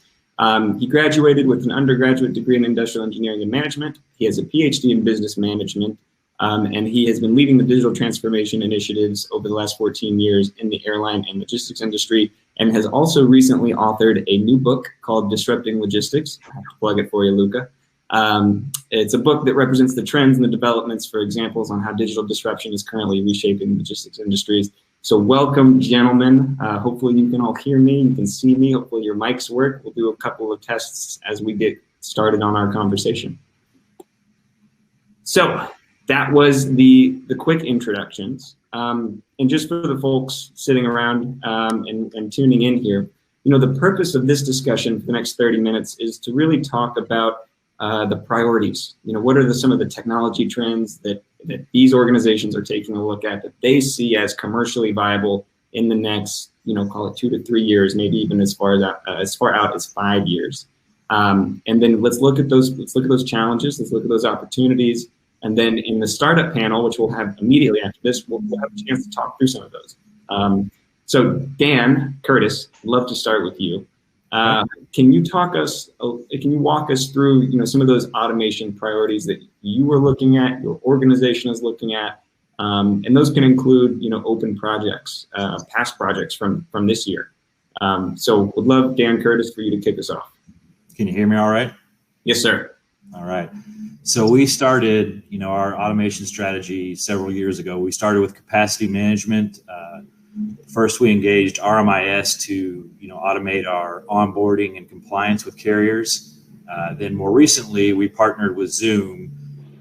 He graduated with an undergraduate degree in industrial engineering and management. He has a PhD in business management. And he has been leading the digital transformation initiatives over the last 14 years in the airline and logistics industry, and has also recently authored a new book called Disrupting Logistics. I'll plug it for you, Luca. It's a book that represents the trends and the developments for examples on how digital disruption is currently reshaping logistics industries. So welcome, gentlemen. Hopefully you can all hear me, you can see me, hopefully your mics work. We'll do a couple of tests as we get started on our conversation. So that was the quick introductions. And just for the folks sitting around and tuning in here, the purpose of this discussion for the next 30 minutes is to really talk about the priorities. What are some of the technology trends that these organizations are taking a look at that they see as commercially viable in the next, call it 2 to 3 years, maybe even as far out as 5 years. And then let's look at those challenges, let's look at those opportunities. And then in the startup panel, which we'll have immediately after this, we'll have a chance to talk through some of those. So Dan, Curtis, I'd love to start with you. Can you walk us through, some of those automation priorities that you were looking at, your organization is looking at, and those can include, open projects, past projects from this year. So would love, Dan, Curtis, for you to kick us off. Can you hear me all right? Yes, sir. All right. So we started, our automation strategy several years ago. We started with capacity management. First, we engaged RMIS to, automate our onboarding and compliance with carriers. Then more recently, we partnered with ZUUM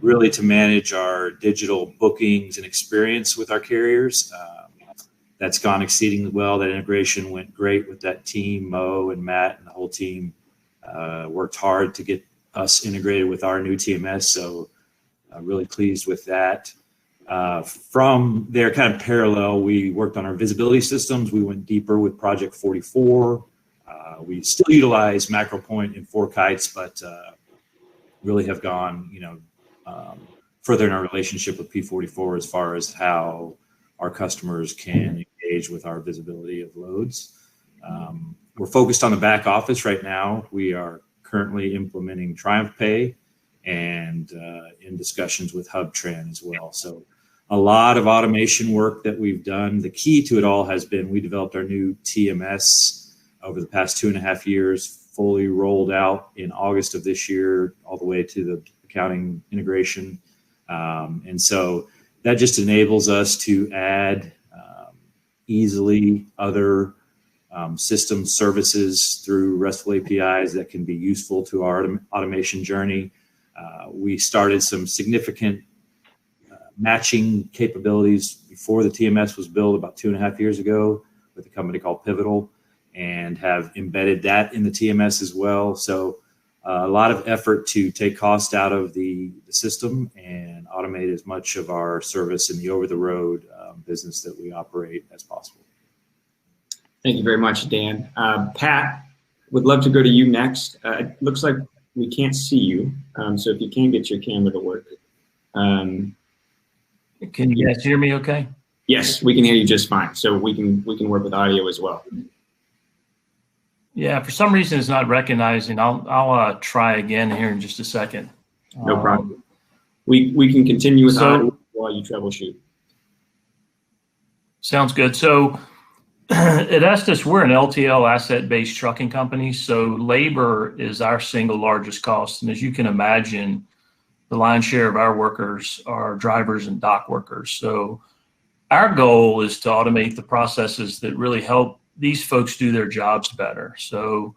really to manage our digital bookings and experience with our carriers. That's gone exceedingly well. That integration went great with that team. Mo and Matt and the whole team worked hard to get us integrated with our new TMS. So really pleased with that. From there, kind of parallel, we worked on our visibility systems. We went deeper with Project 44. We still utilize MacroPoint and 4Kites, but really have gone, further in our relationship with P44 as far as how our customers can engage with our visibility of loads. We're focused on the back office right now. We are currently implementing Triumph Pay and in discussions with HubTran as well. So a lot of automation work that we've done. The key to it all has been we developed our new TMS over the past 2.5 years, fully rolled out in August of this year, all the way to the accounting integration. And so that just enables us to add easily other system services through RESTful APIs that can be useful to our automation journey. We started some significant matching capabilities before the TMS was built about 2.5 years ago with a company called Pivotal, and have embedded that in the TMS as well. So a lot of effort to take cost out of the system and automate as much of our service in the over-the-road business that we operate as possible. Thank you very much, Dan. Pat, would love to go to you next. It looks like we can't see you, so if you can get your camera to work. Can you guys hear me okay? Yes, we can hear you just fine. So we can work with audio as well. Yeah, for some reason it's not recognizing. I'll try again here in just a second. No problem. We can continue with audio while you troubleshoot. Sounds good. So at Estes, we're an LTL asset-based trucking company. So labor is our single largest cost. And as you can imagine, the lion's share of our workers are drivers and dock workers. So our goal is to automate the processes that really help these folks do their jobs better. So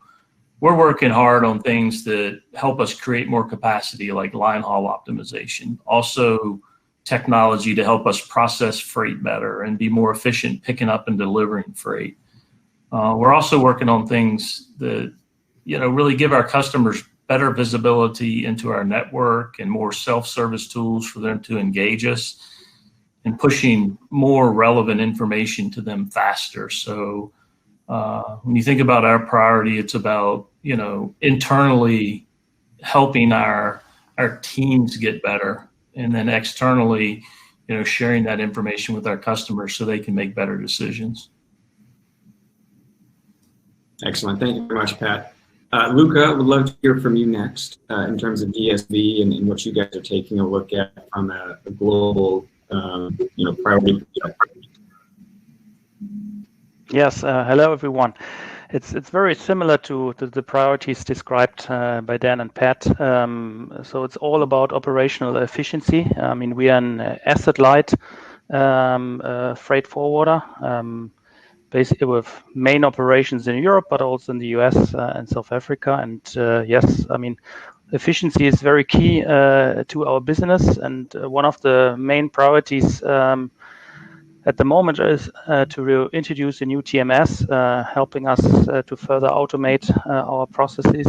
we're working hard on things that help us create more capacity, like line haul optimization. Also, technology to help us process freight better and be more efficient picking up and delivering freight. We're also working on things that, really give our customers better visibility into our network and more self-service tools for them to engage us, and pushing more relevant information to them faster. So when you think about our priority, it's about, internally helping our teams get better, and then externally, sharing that information with our customers so they can make better decisions. Excellent. Thank you very much, Pat. Luca, would love to hear from you next in terms of DSV and what you guys are taking a look at from a global, priority. Yes, hello everyone. It's very similar to the priorities described by Dan and Pat. So it's all about operational efficiency. I mean, we are an asset-light freight forwarder, basically with main operations in Europe, but also in the US and South Africa. And yes, I mean, efficiency is very key to our business. And one of the main priorities at the moment is to introduce a new TMS, helping us to further automate our processes,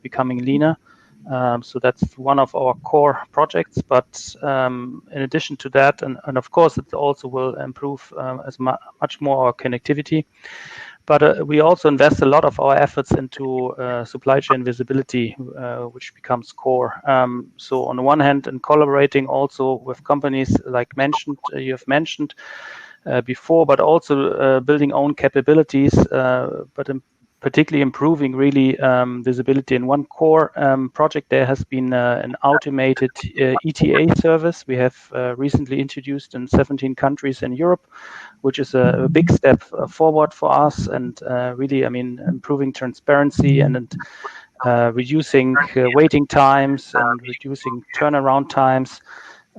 becoming leaner. So that's one of our core projects. But in addition to that, and of course, it also will improve much more our connectivity. But we also invest a lot of our efforts into supply chain visibility, which becomes core. So on the one hand, in collaborating also with companies like you have mentioned before, but also building own capabilities, but particularly improving really visibility. In one core project, there has been an automated ETA service we have recently introduced in 17 countries in Europe, which is a big step forward for us, and really, I mean, improving transparency and reducing waiting times and reducing turnaround times.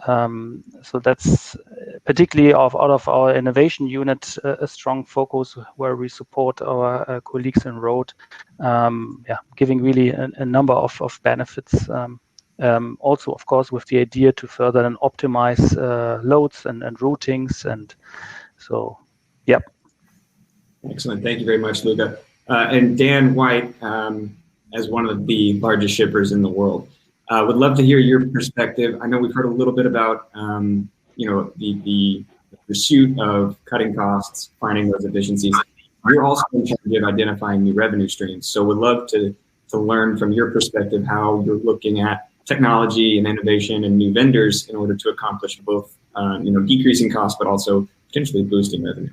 So that's particularly out of our innovation unit, a strong focus where we support our colleagues en road, giving really a number of benefits. Also, of course, with the idea to further and optimize loads and routings. And so, yeah. Excellent. Thank you very much, Luca. And Dan White, as one of the largest shippers in the world, would love to hear your perspective. I know we've heard a little bit about, the pursuit of cutting costs, finding those efficiencies. You're also in charge of identifying new revenue streams. So would love to learn from your perspective how you're looking at technology and innovation and new vendors in order to accomplish both, decreasing costs, but also potentially boosting revenue.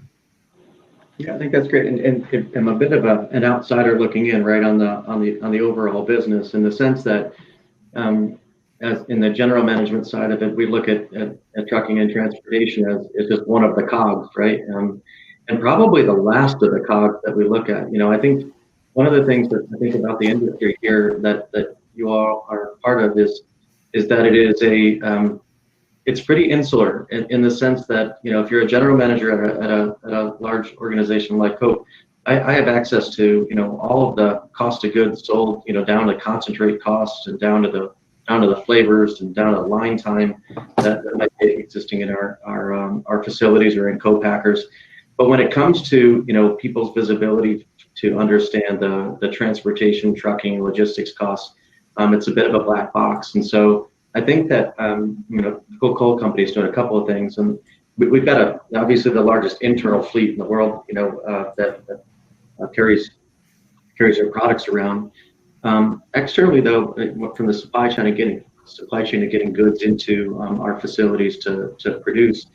Yeah, I think that's great, and I'm a bit of an outsider looking in, right, on the overall business, in the sense that, as in the general management side of it, we look at trucking and transportation as just one of the cogs, right? And probably the last of the cogs that we look at. I think one of the things that I think about the industry here that you all are part of is that it is it's pretty insular in the sense that, if you're a general manager at a large organization like Coke, I have access to, all of the cost of goods sold, down to concentrate costs and down to the flavors and down to line time that might be existing in our facilities or in co-packers. But when it comes to, people's visibility to understand the transportation, trucking, logistics costs, it's a bit of a black box. And so I think that, Coca-Cola Company is doing a couple of things, and we've got obviously the largest internal fleet in the world, that carries their products around. Externally, though, from the supply chain of getting goods into our facilities to produce,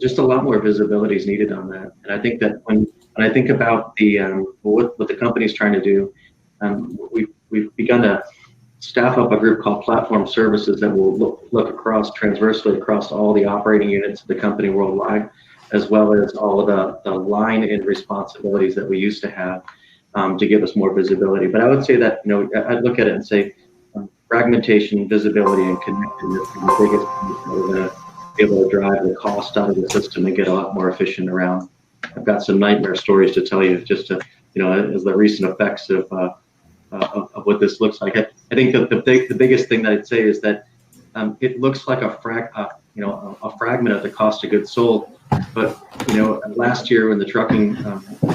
just a lot more visibility is needed on that. And I think that when I think about what the company's trying to do, we've begun to staff up a group called Platform Services that will look transversely across all the operating units of the company worldwide, as well as all of the line and responsibilities that we used to have, to give us more visibility. But I would say that, I'd look at it and say fragmentation, visibility, and connectedness are the biggest things that we're going to be able to drive the cost out of the system and get a lot more efficient around. I've got some nightmare stories to tell you, just to, as the recent effects of what this looks like. I think the biggest thing that I'd say is that it looks like a fragment of the cost of goods sold. But last year when the trucking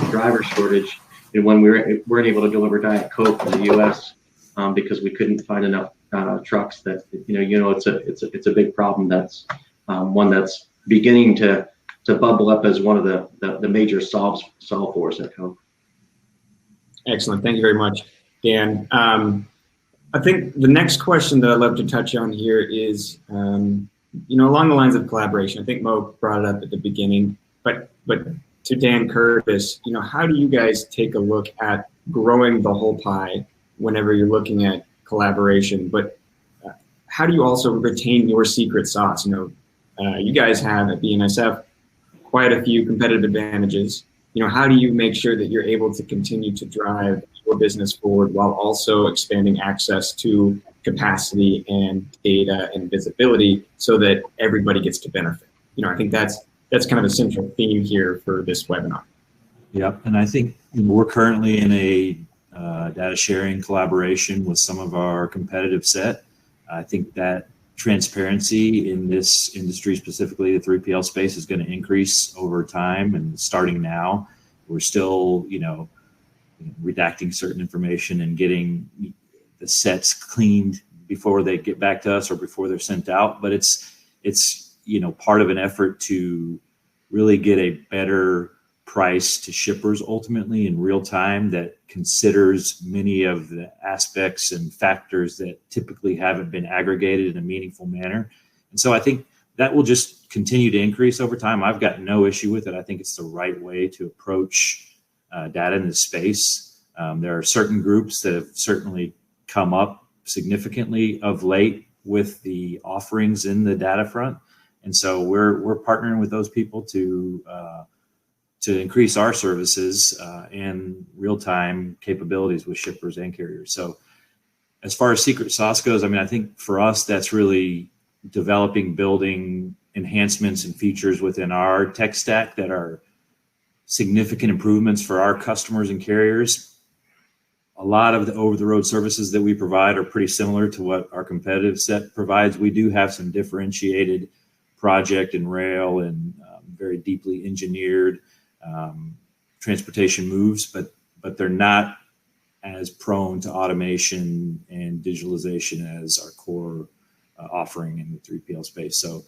driver shortage, when we weren't able to deliver Diet Coke in the U.S. Because we couldn't find enough trucks, that it's a big problem. That's one that's beginning to bubble up as one of the major solves for us at Coke. Excellent, thank you very much, Dan. I think the next question that I'd love to touch on here is, along the lines of collaboration. I think Mo brought it up at the beginning, but to Dan Curtis, how do you guys take a look at growing the whole pie whenever you're looking at collaboration? But how do you also retain your secret sauce? You guys have at BNSF quite a few competitive advantages. how do you make sure that you're able to continue to drive your business forward while also expanding access to capacity and data and visibility so that everybody gets to benefit? I think that's kind of a central theme here for this webinar. Yep, and I think we're currently in a data sharing collaboration with some of our competitive set. I think that transparency in this industry, specifically the 3PL space, is going to increase over time. And starting now, we're still, redacting certain information and getting the sets cleaned before they get back to us or before they're sent out. But it's part of an effort to really get a better price to shippers ultimately in real time that considers many of the aspects and factors that typically haven't been aggregated in a meaningful manner. And so I think that will just continue to increase over time. I've got no issue with it. I think it's the right way to approach data in this space. There are certain groups that have certainly come up significantly of late with the offerings in the data front. And so we're partnering with those people to increase our services and real-time capabilities with shippers and carriers. So as far as secret sauce goes, I think for us, that's really developing, building enhancements and features within our tech stack that are significant improvements for our customers and carriers. A lot of the over-the-road services that we provide are pretty similar to what our competitive set provides. We do have some differentiated project and rail and very deeply engineered transportation moves, but they're not as prone to automation and digitalization as our core offering in the 3PL space. So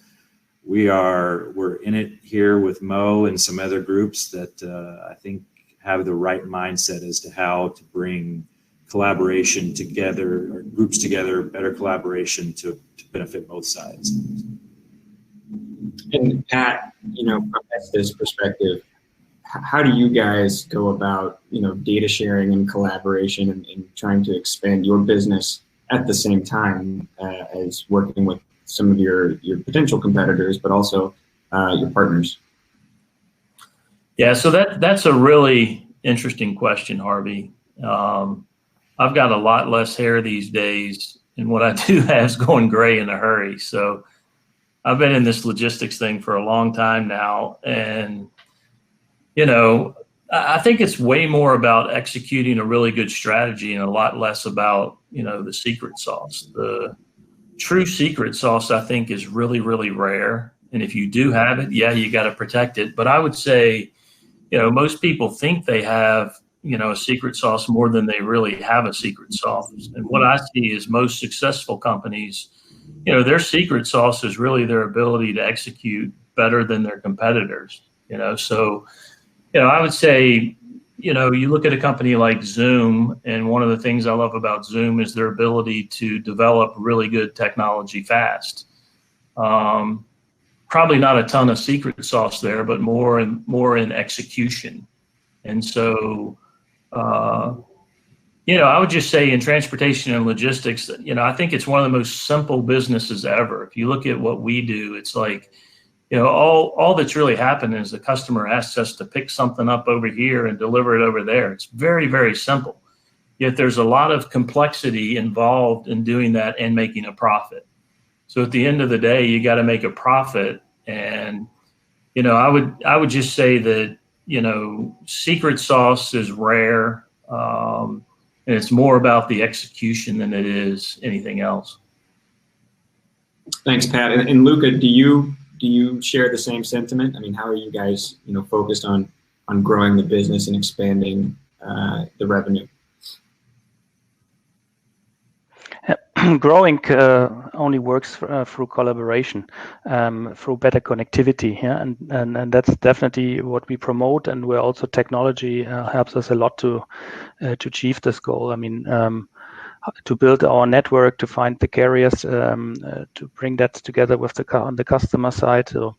we're in it here with Mo and some other groups that I think have the right mindset as to how to bring collaboration together, or groups together, better collaboration to benefit both sides. And Pat, from this perspective, how do you guys go about, data sharing and collaboration and trying to expand your business at the same time as working with some of your potential competitors, but also your partners? Yeah, so that's a really interesting question, Harvey. I've got a lot less hair these days, and what I do have is going gray in a hurry. So I've been in this logistics thing for a long time now, and I think it's way more about executing a really good strategy and a lot less about, the secret sauce. The true secret sauce, I think, is really, really rare. And if you do have it, yeah, you got to protect it. But I would say, most people think they have, a secret sauce more than they really have a secret sauce. And what I see is most successful companies, their secret sauce is really their ability to execute better than their competitors, So, I would say, you look at a company like ZUUM, and one of the things I love about ZUUM is their ability to develop really good technology fast. Probably not a ton of secret sauce there, but more in execution. And so, I would just say in transportation and logistics, I think it's one of the most simple businesses ever. If you look at what we do, it's like, all that's really happened is the customer asks us to pick something up over here and deliver it over there. It's very, very simple. Yet there's a lot of complexity involved in doing that and making a profit. So at the end of the day, you got to make a profit. And, I would just say that, secret sauce is rare. And it's more about the execution than it is anything else. Thanks, Pat. And Luca, do you share the same sentiment? How are you guys, focused on growing the business and expanding the revenue? Growing only works through collaboration, through better connectivity, yeah, and that's definitely what we promote. And where also technology helps us a lot to achieve this goal. To build our network, to find the carriers, to bring that together with on the customer side. So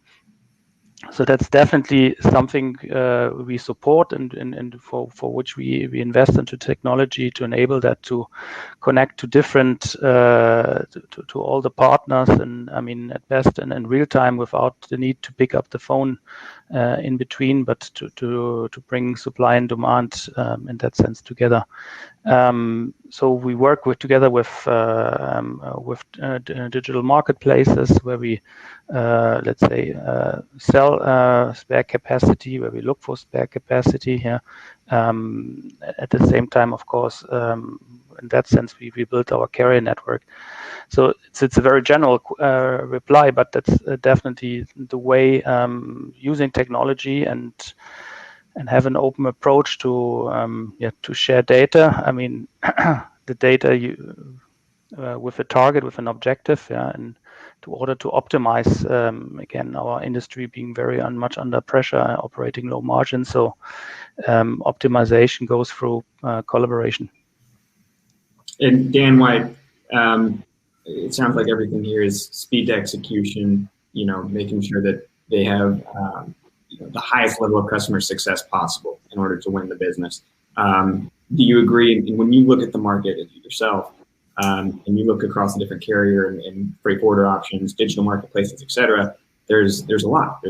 So that's definitely something we support and for which we invest into technology to enable that to connect to different to all the partners, and I mean at best and in real time without the need to pick up the phone in between, but to bring supply and demand in that sense together. So we work together with digital marketplaces where we let's say sell spare capacity, where we look for spare capacity here. At the same time, of course, in that sense, we built our carrier network. So it's a very general reply, but that's definitely the way using technology and have an open approach to share data. I mean, the data with a target, with an objective, and to order to optimize, again, our industry being very much under pressure, operating low margins. So optimization goes through collaboration. And Dan White, it sounds like everything here is speed to execution, making sure that they have the highest level of customer success possible in order to win the business. Do you agree? And when you look at the market yourself, and you look across the different carrier and freight forwarder options, digital marketplaces, et cetera, there's a lot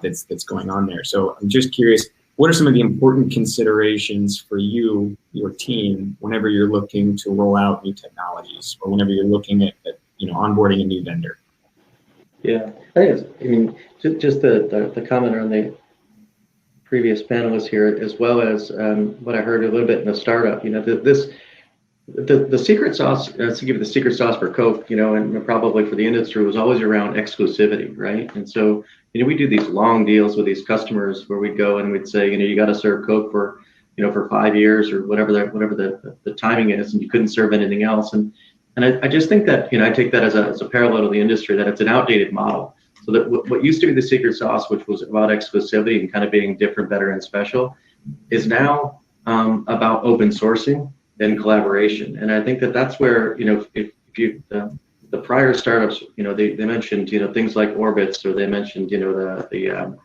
that's going on there. So I'm just curious, what are some of the important considerations for you, your team, whenever you're looking to roll out new technologies or whenever you're looking at onboarding a new vendor? Yeah, just the comment on the previous panelists here, as well as what I heard a little bit in the startup. The secret sauce, to give you the secret sauce for Coke, and probably for the industry, was always around exclusivity, right? And so, we do these long deals with these customers where we'd go and we'd say, you got to serve Coke for 5 years or whatever the timing is, and you couldn't serve anything else. And I just think that, I take that as a parallel to the industry, that it's an outdated model. So that what used to be the secret sauce, which was about exclusivity and kind of being different, better, and special, is now about open sourcing and collaboration. And I think that that's where, if you, the prior startups, they mentioned, things like orbits, or they mentioned, the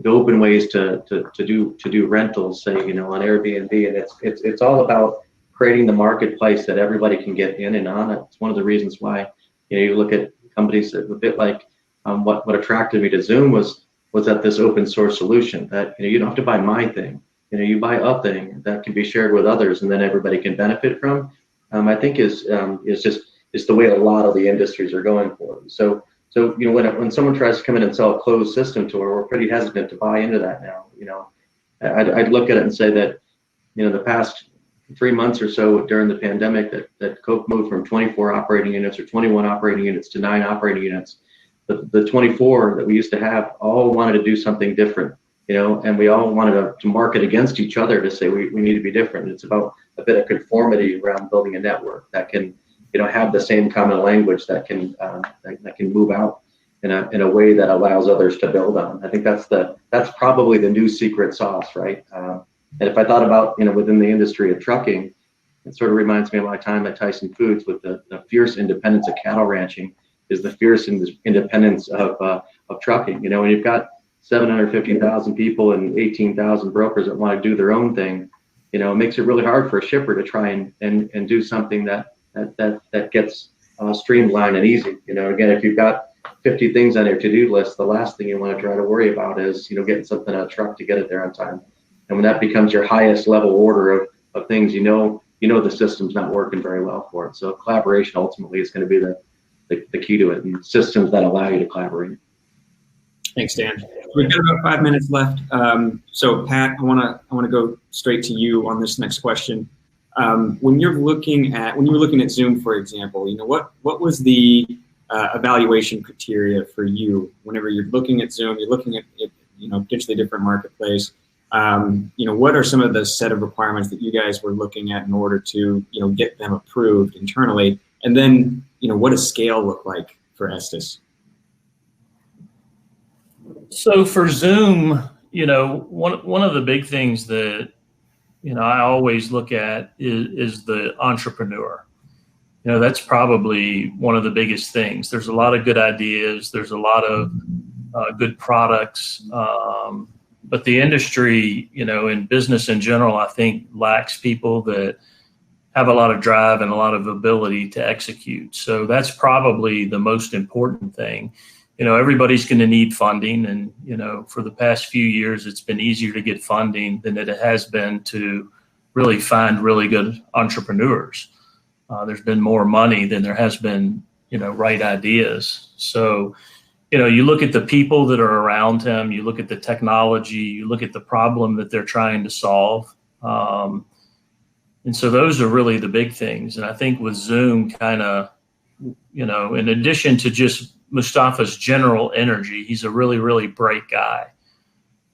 open ways to do rentals, say, on Airbnb, and it's all about creating the marketplace that everybody can get in and on. It's one of the reasons why, you look at companies that a bit like what attracted me to ZUUM was that this open source solution that, you don't have to buy my thing. You buy a thing that can be shared with others, and then everybody can benefit from. I think is the way a lot of the industries are going for. So when someone tries to come in and sell a closed system to her, we're pretty hesitant to buy into that now. I'd look at it and say that the past 3 months or so during the pandemic, that Coke moved from 24 operating units or 21 operating units to 9 operating units. The 24 that we used to have all wanted to do something different. And we all wanted to market against each other to say we need to be different. It's about a bit of conformity around building a network that can, have the same common language that can move out in a way that allows others to build on. I think that's probably the new secret sauce, right? And if I thought about within the industry of trucking, it sort of reminds me of my time at Tyson Foods with the fierce independence of cattle ranching is the fierce independence of trucking. When you've got 750,000 people and 18,000 brokers that want to do their own thing, it makes it really hard for a shipper to try and do something that gets streamlined and easy. Again, if you've got 50 things on your to-do list, the last thing you want to try to worry about is, getting something on a truck to get it there on time. And when that becomes your highest level order of things, the system's not working very well for it. So collaboration ultimately is going to be the key to it, and systems that allow you to collaborate. Thanks, Dan. We've got about 5 minutes left. So Pat, I want to go straight to you on this next question. When you were looking at ZUUM, for example, what was the evaluation criteria for you whenever you're looking at ZUUM? You're looking at potentially different marketplace. What are some of the set of requirements that you guys were looking at in order to get them approved internally? And then what does scale look like for Estes? So for ZUUM, one of the big things that I always look at is the entrepreneur. That's probably one of the biggest things. There's a lot of good ideas. There's a lot of good products. But the industry, in business in general, I think lacks people that have a lot of drive and a lot of ability to execute. So that's probably the most important thing. Everybody's going to need funding. And, for the past few years, it's been easier to get funding than it has been to really find really good entrepreneurs. There's been more money than there has been, right ideas. So, you look at the people that are around him, you look at the technology, you look at the problem that they're trying to solve. And so those are really the big things. And I think with ZUUM kind of, in addition to just Mustafa's general energy, he's a really, really bright guy.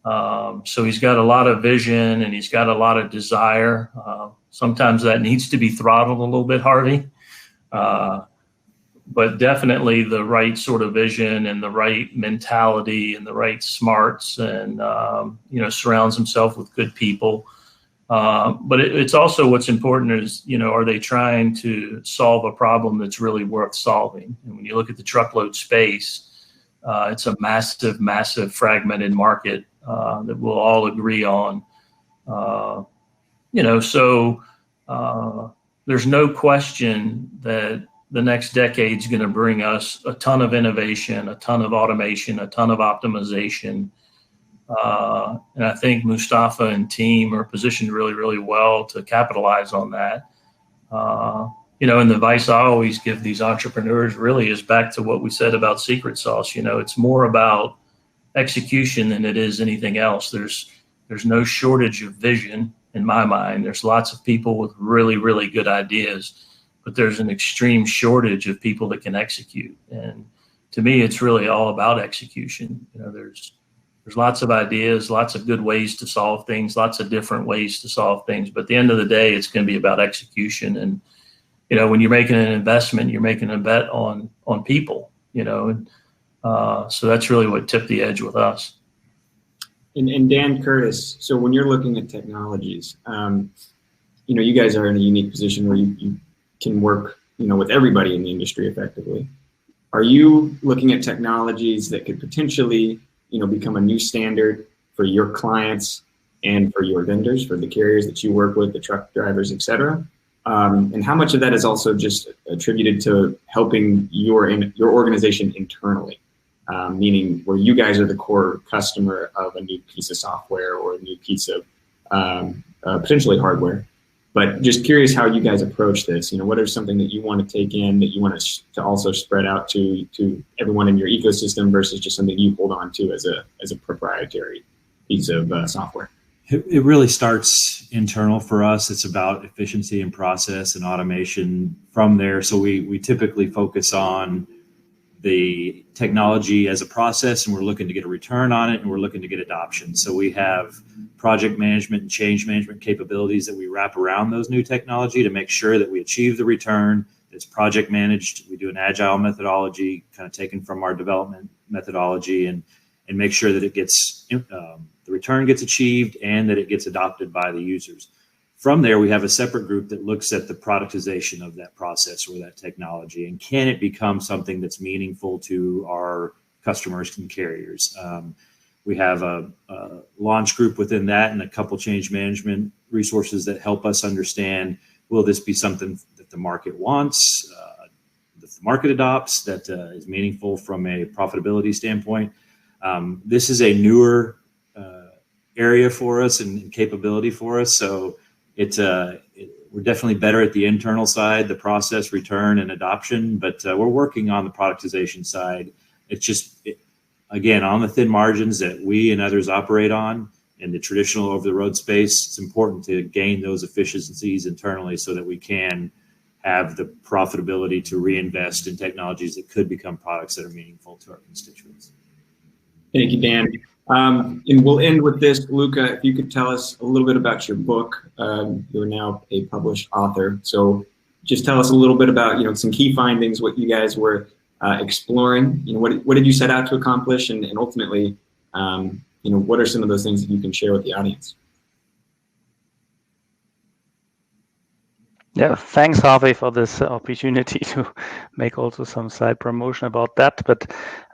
So he's got a lot of vision and he's got a lot of desire. Sometimes that needs to be throttled a little bit, Harvey. But definitely the right sort of vision and the right mentality and the right smarts, and, surrounds himself with good people. But it's also what's important is, are they trying to solve a problem that's really worth solving? And when you look at the truckload space, it's a massive, massive fragmented market that we'll all agree on. So there's no question that the next decade is going to bring us a ton of innovation, a ton of automation, a ton of optimization. And I think Mustafa and team are positioned really, really well to capitalize on that. And the advice I always give these entrepreneurs really is back to what we said about secret sauce. It's more about execution than it is anything else. There's no shortage of vision in my mind. There's lots of people with really, really good ideas, but there's an extreme shortage of people that can execute. And to me, it's really all about execution. There's lots of ideas, lots of good ways to solve things, lots of different ways to solve things. But at the end of the day, it's going to be about execution. And, when you're making an investment, you're making a bet on people, and so that's really what tipped the edge with us. And Dan Curtis, so when you're looking at technologies, you guys are in a unique position where you can work, with everybody in the industry effectively. Are you looking at technologies that could potentially, become a new standard for your clients and for your vendors, for the carriers that you work with, the truck drivers, et cetera? And how much of that is also just attributed to helping your organization internally, meaning where you guys are the core customer of a new piece of software or a new piece of potentially hardware? But just curious how you guys approach this. What are something that you want to take in that you want to also spread out to everyone in your ecosystem versus just something you hold on to as a proprietary piece of software? It really starts internal for us. It's about efficiency and process and automation from there. So we typically focus on the technology as a process, and we're looking to get a return on it, and we're looking to get adoption. So we have project management and change management capabilities that we wrap around those new technology to make sure that we achieve the return. It's project managed. We do an agile methodology, kind of taken from our development methodology, and make sure that it gets the return gets achieved and that it gets adopted by the users. From there, we have a separate group that looks at the productization of that process or that technology, and can it become something that's meaningful to our customers and carriers. We have a launch group within that and a couple change management resources that help us understand, will this be something that the market wants, that the market adopts, that is meaningful from a profitability standpoint. This is a newer area for us and capability for us. So we're definitely better at the internal side, the process, return, and adoption, but we're working on the productization side. It's just, again, on the thin margins that we and others operate on in the traditional over-the-road space. It's important to gain those efficiencies internally so that we can have the profitability to reinvest in technologies that could become products that are meaningful to our constituents. Thank you, Dan. And we'll end with this. Luca, if you could tell us a little bit about your book. You're now a published author. So just tell us a little bit about, some key findings, what you guys were exploring. What did you set out to accomplish? And ultimately, what are some of those things that you can share with the audience? Yeah, thanks, Harvey, for this opportunity to make also some side promotion about that. But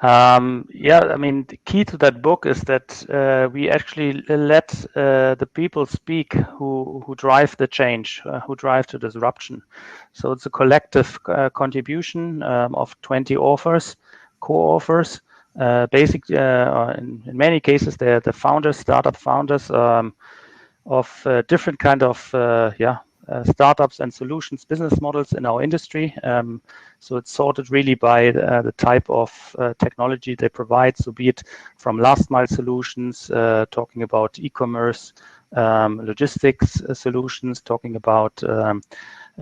yeah, I mean, the key to that book is that we actually let the people speak who drive the change, who drive the disruption. So it's a collective contribution of 20 authors, co-authors. Basically, in many cases, they're the founders, startup founders of different kind of startups and solutions, business models in our industry. So it's sorted really by the type of technology they provide. So be it from last mile solutions, talking about e-commerce, logistics solutions, talking about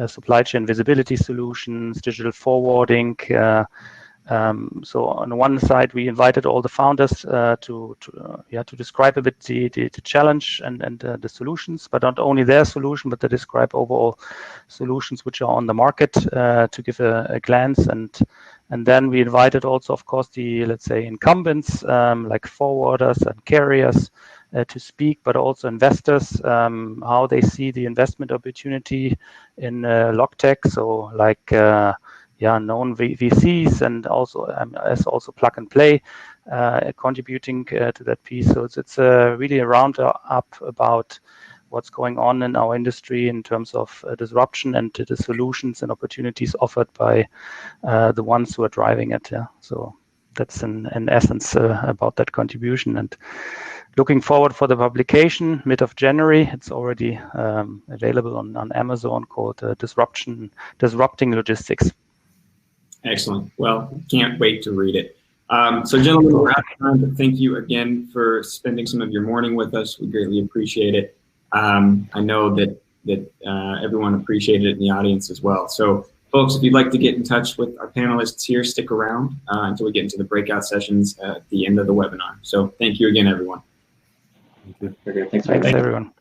supply chain visibility solutions, digital forwarding. So on one side, we invited all the founders to describe a bit the challenge and the solutions, but not only their solution, but to describe overall solutions which are on the market to give a glance. And then we invited also, of course, the, let's say, incumbents like forwarders and carriers to speak, but also investors, how they see the investment opportunity in logtech. So like known VCs and also as also plug and play contributing to that piece. So it's really a roundup about what's going on in our industry in terms of disruption and the solutions and opportunities offered by the ones who are driving it. Yeah. So that's in essence about that contribution. And looking forward for the publication mid of January. It's already available on Amazon, called Disrupting Logistics. Excellent. Well, can't wait to read it. So gentlemen, we're out of time, but thank you again for spending some of your morning with us. We greatly appreciate it. I know that everyone appreciated it in the audience as well. So folks, if you'd like to get in touch with our panelists here, stick around until we get into the breakout sessions at the end of the webinar. So thank you again, everyone. Thank you. Thanks, everyone.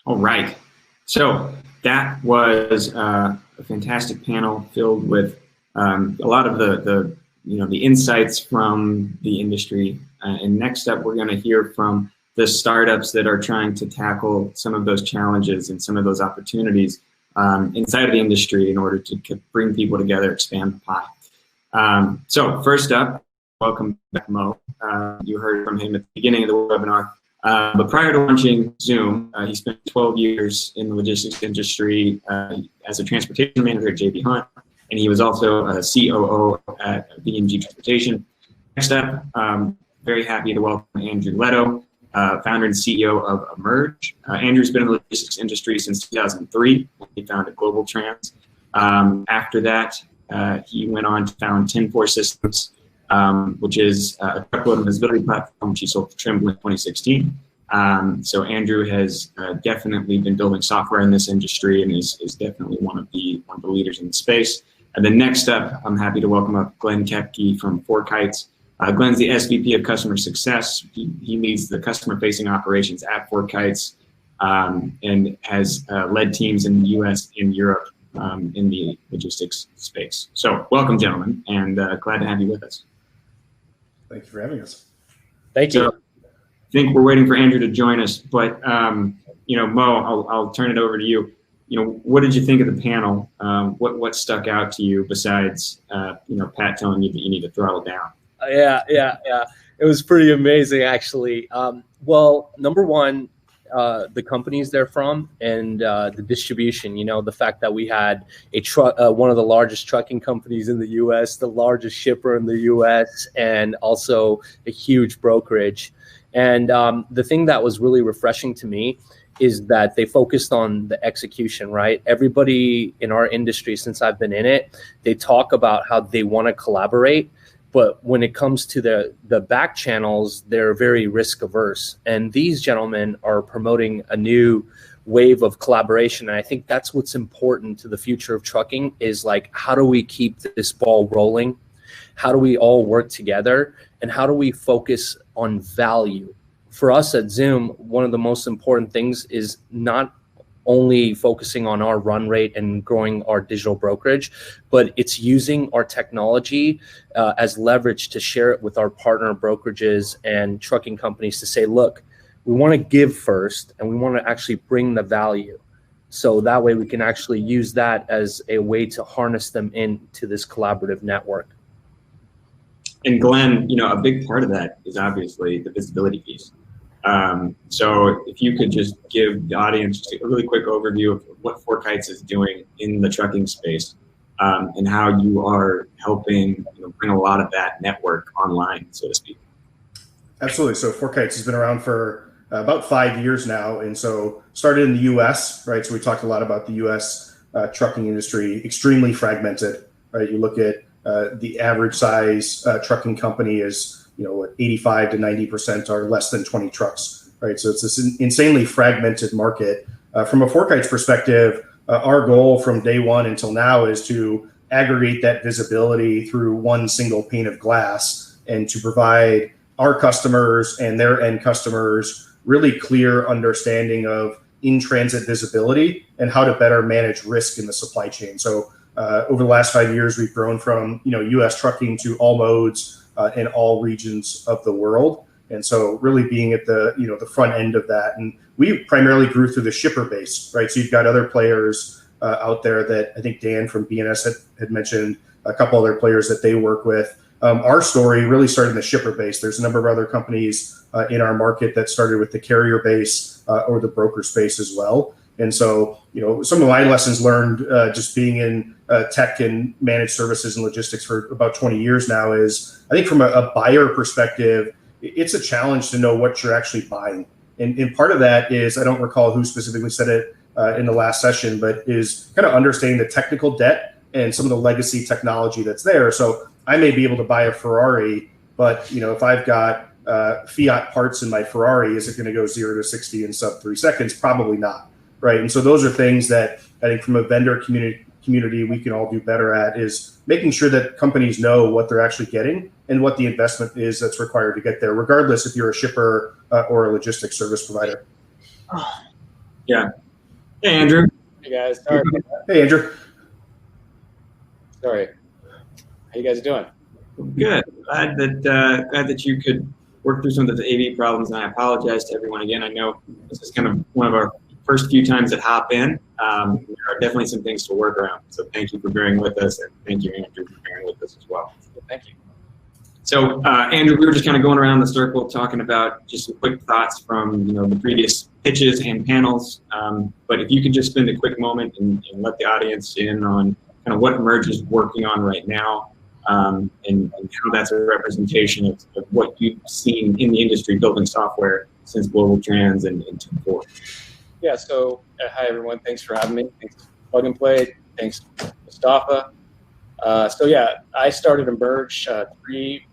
All right. So that was a fantastic panel filled with a lot of the insights from the industry. And next up, we're going to hear from the startups that are trying to tackle some of those challenges and some of those opportunities inside of the industry in order to bring people together, expand the pie. So first up, welcome back, Mo. You heard from him at the beginning of the webinar. But prior to launching ZUUM, he spent 12 years in the logistics industry as a transportation manager at J.B. Hunt, and he was also a COO at BMG Transportation. Next up, very happy to welcome Andrew Leto, founder and CEO of Emerge. Andrew's been in the logistics industry since 2003 when he founded Global Trans. After that, he went on to found 10-4 Systems, which is a truckload and visibility platform which he sold to Trimble in 2016. So Andrew has definitely been building software in this industry and is definitely one of the leaders in the space. And then next up, I'm happy to welcome up Glenn Kepcke from FourKites. Glenn's the SVP of Customer Success. He leads the customer-facing operations at FourKites and has led teams in the US and Europe in the logistics space. So welcome, gentlemen, and glad to have you with us. Thank you for having us. Thank you. So, I think we're waiting for Andrew to join us, but Mo, I'll turn it over to you. What did you think of the panel? What stuck out to you besides Pat telling you that you need to throttle down? Yeah. It was pretty amazing, actually. Well, number one, the companies they're from and the distribution. The fact that we had a truck, one of the largest trucking companies in the U.S., the largest shipper in the U.S., and also a huge brokerage. And the thing that was really refreshing to me is that they focused on the execution, right? Everybody in our industry, since I've been in it, they talk about how they want to collaborate. But when it comes to the back channels, they're very risk averse. And these gentlemen are promoting a new wave of collaboration. And I think that's what's important to the future of trucking is like, how do we keep this ball rolling? How do we all work together? And how do we focus on value? For us at ZUUM, one of the most important things is not only focusing on our run rate and growing our digital brokerage, but it's using our technology as leverage to share it with our partner brokerages and trucking companies to say, look, we want to give first, and we want to actually bring the value. So that way we can actually use that as a way to harness them into this collaborative network. And Glenn, a big part of that is obviously the visibility piece. So if you could just give the audience just a really quick overview of what FourKites is doing in the trucking space, and how you are helping bring a lot of that network online, so to speak. Absolutely. So FourKites has been around for about 5 years now, and so started in the U.S., right? So we talked a lot about the U.S. Trucking industry, extremely fragmented, right? You look at the average size trucking company is 85 to 90% are less than 20 trucks, right? So it's this insanely fragmented market. From a FourKites perspective, our goal from day one until now is to aggregate that visibility through one single pane of glass and to provide our customers and their end customers really clear understanding of in-transit visibility and how to better manage risk in the supply chain. So over the last 5 years, we've grown from U.S. trucking to all modes in all regions of the world, and so really being at the the front end of that. And we primarily grew through the shipper base, right? So you've got other players out there that I think Dan from BNS had mentioned, a couple other players that they work with. Our story really started in the shipper base. There's a number of other companies in our market that started with the carrier base or the broker space as well. And so, some of my lessons learned just being in tech and managed services and logistics for about 20 years now is, I think from a buyer perspective, it's a challenge to know what you're actually buying. And part of that is, I don't recall who specifically said it in the last session, but is kind of understanding the technical debt and some of the legacy technology that's there. So I may be able to buy a Ferrari, but if I've got Fiat parts in my Ferrari, is it going to go 0 to 60 in sub 3 seconds? Probably not. Right. And so those are things that I think from a vendor community we can all do better at, is making sure that companies know what they're actually getting and what the investment is that's required to get there, regardless if you're a shipper or a logistics service provider. Yeah. Hey, Andrew. Hey, guys. Sorry. Hey, Andrew. Sorry. How you guys doing? Good. Glad that you could work through some of the AV problems, and I apologize to everyone again. I know this is kind of one of our first few times that hop in. There are definitely some things to work around. So thank you for bearing with us, and thank you, Andrew, for bearing with us as well. Thank you. So Andrew, we were just kind of going around the circle talking about just some quick thoughts from the previous pitches and panels. But if you could just spend a quick moment and let the audience in on kind of what Merge is working on right now, and how that's a representation of what you've seen in the industry building software since Global Trans and 2.4. Yeah, so hi everyone, thanks for having me. Thanks Plug and Play, thanks Mustafa. So yeah, I started a Merge three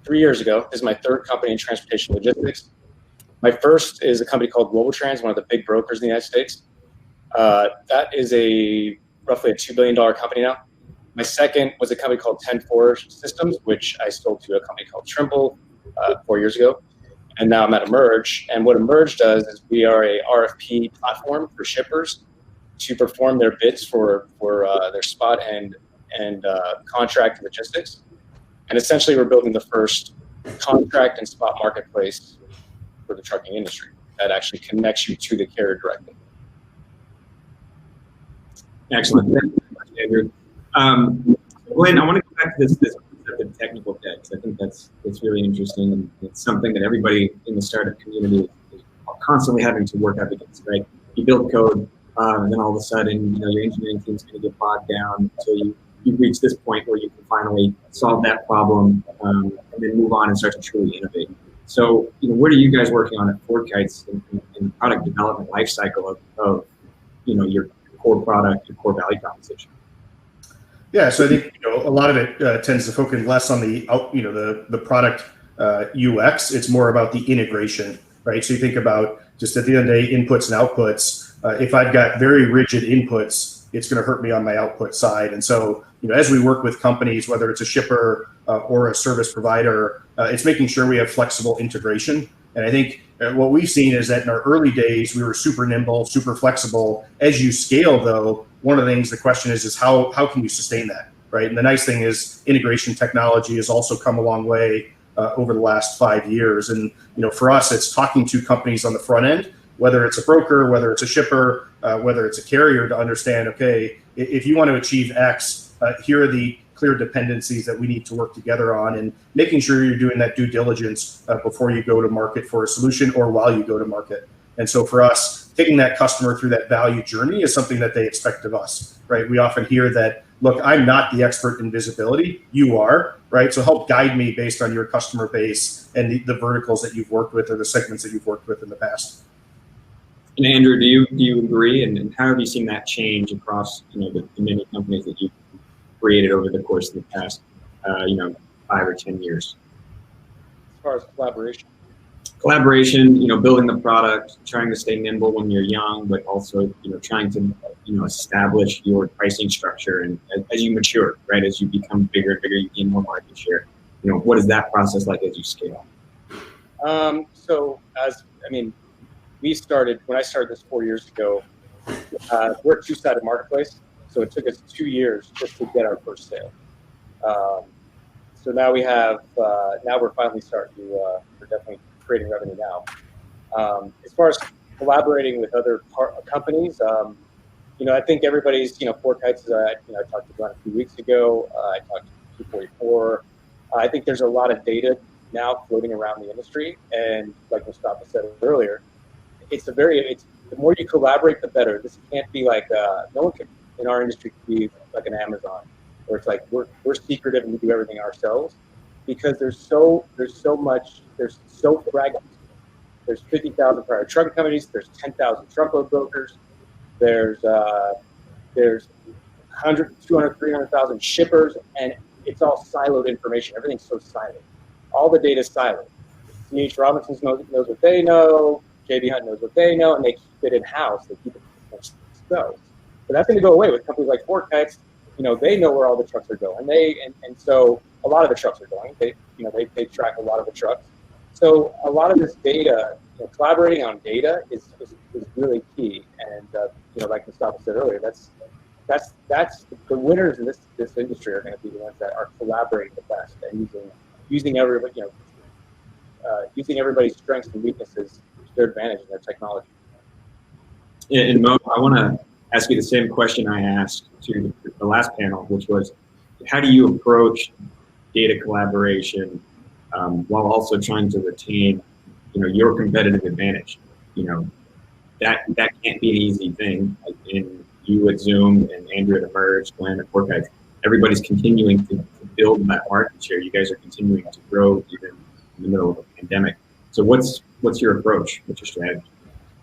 years ago. This is my third company in transportation logistics. My first is a company called Global Trans, one of the big brokers in the United States. That is roughly a $2 billion company now. My second was a company called 10-4 Systems, which I sold to a company called Trimble 4 years ago. And now I'm at Emerge. And what Emerge does is we are a RFP platform for shippers to perform their bids for their spot and contract logistics. And essentially, we're building the first contract and spot marketplace for the trucking industry that actually connects you to the carrier directly. Excellent. Thank you very much, Andrew. Glenn, I want to go back to this concept of technical debt, because I think that's really interesting, and it's something that everybody in the startup community is constantly having to work up against, right? You build code, and then all of a sudden, your engineering team's going to get bogged down until you reach this point where you can finally solve that problem, and then move on and start to truly innovate. So, what are you guys working on at FourKites in the product development lifecycle of your core product, your core value proposition? Yeah, so I think a lot of it tends to focus less on the product UX. It's more about the integration, right? So you think about just at the end of the day, inputs and outputs. If I've got very rigid inputs, it's going to hurt me on my output side. And so as we work with companies, whether it's a shipper or a service provider, it's making sure we have flexible integration. And I think what we've seen is that in our early days, we were super nimble, super flexible. As you scale, though, one of the things, the question is how can you sustain that, right? And the nice thing is integration technology has also come a long way over the last 5 years. And for us, it's talking to companies on the front end, whether it's a broker, whether it's a shipper, whether it's a carrier, to understand, okay, if you want to achieve X, here are the clear dependencies that we need to work together on, and making sure you're doing that due diligence before you go to market for a solution or while you go to market. And so for us, taking that customer through that value journey is something that they expect of us, right? We often hear that, look, I'm not the expert in visibility, you are, right? So help guide me based on your customer base and the verticals that you've worked with or the segments that you've worked with in the past. And Andrew, do you agree? And how have you seen that change across the many companies that you've created over the course of the past 5 or 10 years? As far as collaboration, building the product, trying to stay nimble when you're young, but also trying to establish your pricing structure, and as you mature, right, as you become bigger and bigger, you gain more market share. What is that process like as you scale? When I started this 4 years ago, we're a two-sided marketplace, so it took us 2 years just to get our first sale. So now we have, now we're finally starting to, we're definitely creating revenue now. As far as collaborating with other companies, I think everybody's, FourKites, I talked to Glenn a few weeks ago. I talked to 244. I think there's a lot of data now floating around the industry, and like Mustafa said earlier, the more you collaborate, the better. This can't be like, no one can, in our industry, can be like an Amazon, where it's like we're secretive and we do everything ourselves, because there's so fragmented. There's 50,000 private trucking companies. There's 10,000 truckload brokers. There's 100, 200, 300,000 shippers, and it's all siloed information. Everything's so siloed. All the data is siloed. C.H. Robinson knows what they know. J.B. Hunt knows what they know, and they keep it in-house. They keep it themselves. But that's going to go away with companies like FourKites. They know where all the trucks are going. And so a lot of the trucks are going. They track a lot of the trucks. So a lot of this data, collaborating on data is really key. And like Mustafa said earlier, that's the winners in this industry are going to be the ones that are collaborating the best and using everybody, using everybody's strengths and weaknesses to their advantage in their technology. And Mo, I want to ask you the same question I asked to the last panel, which was, how do you approach data collaboration while also trying to retain, your competitive advantage? That can't be an easy thing. In you at ZUUM and Andrew at Emerge, Glenn at FourKites, everybody's continuing to build that market share. You guys are continuing to grow even in the middle of a pandemic. So what's your approach? What's your strategy?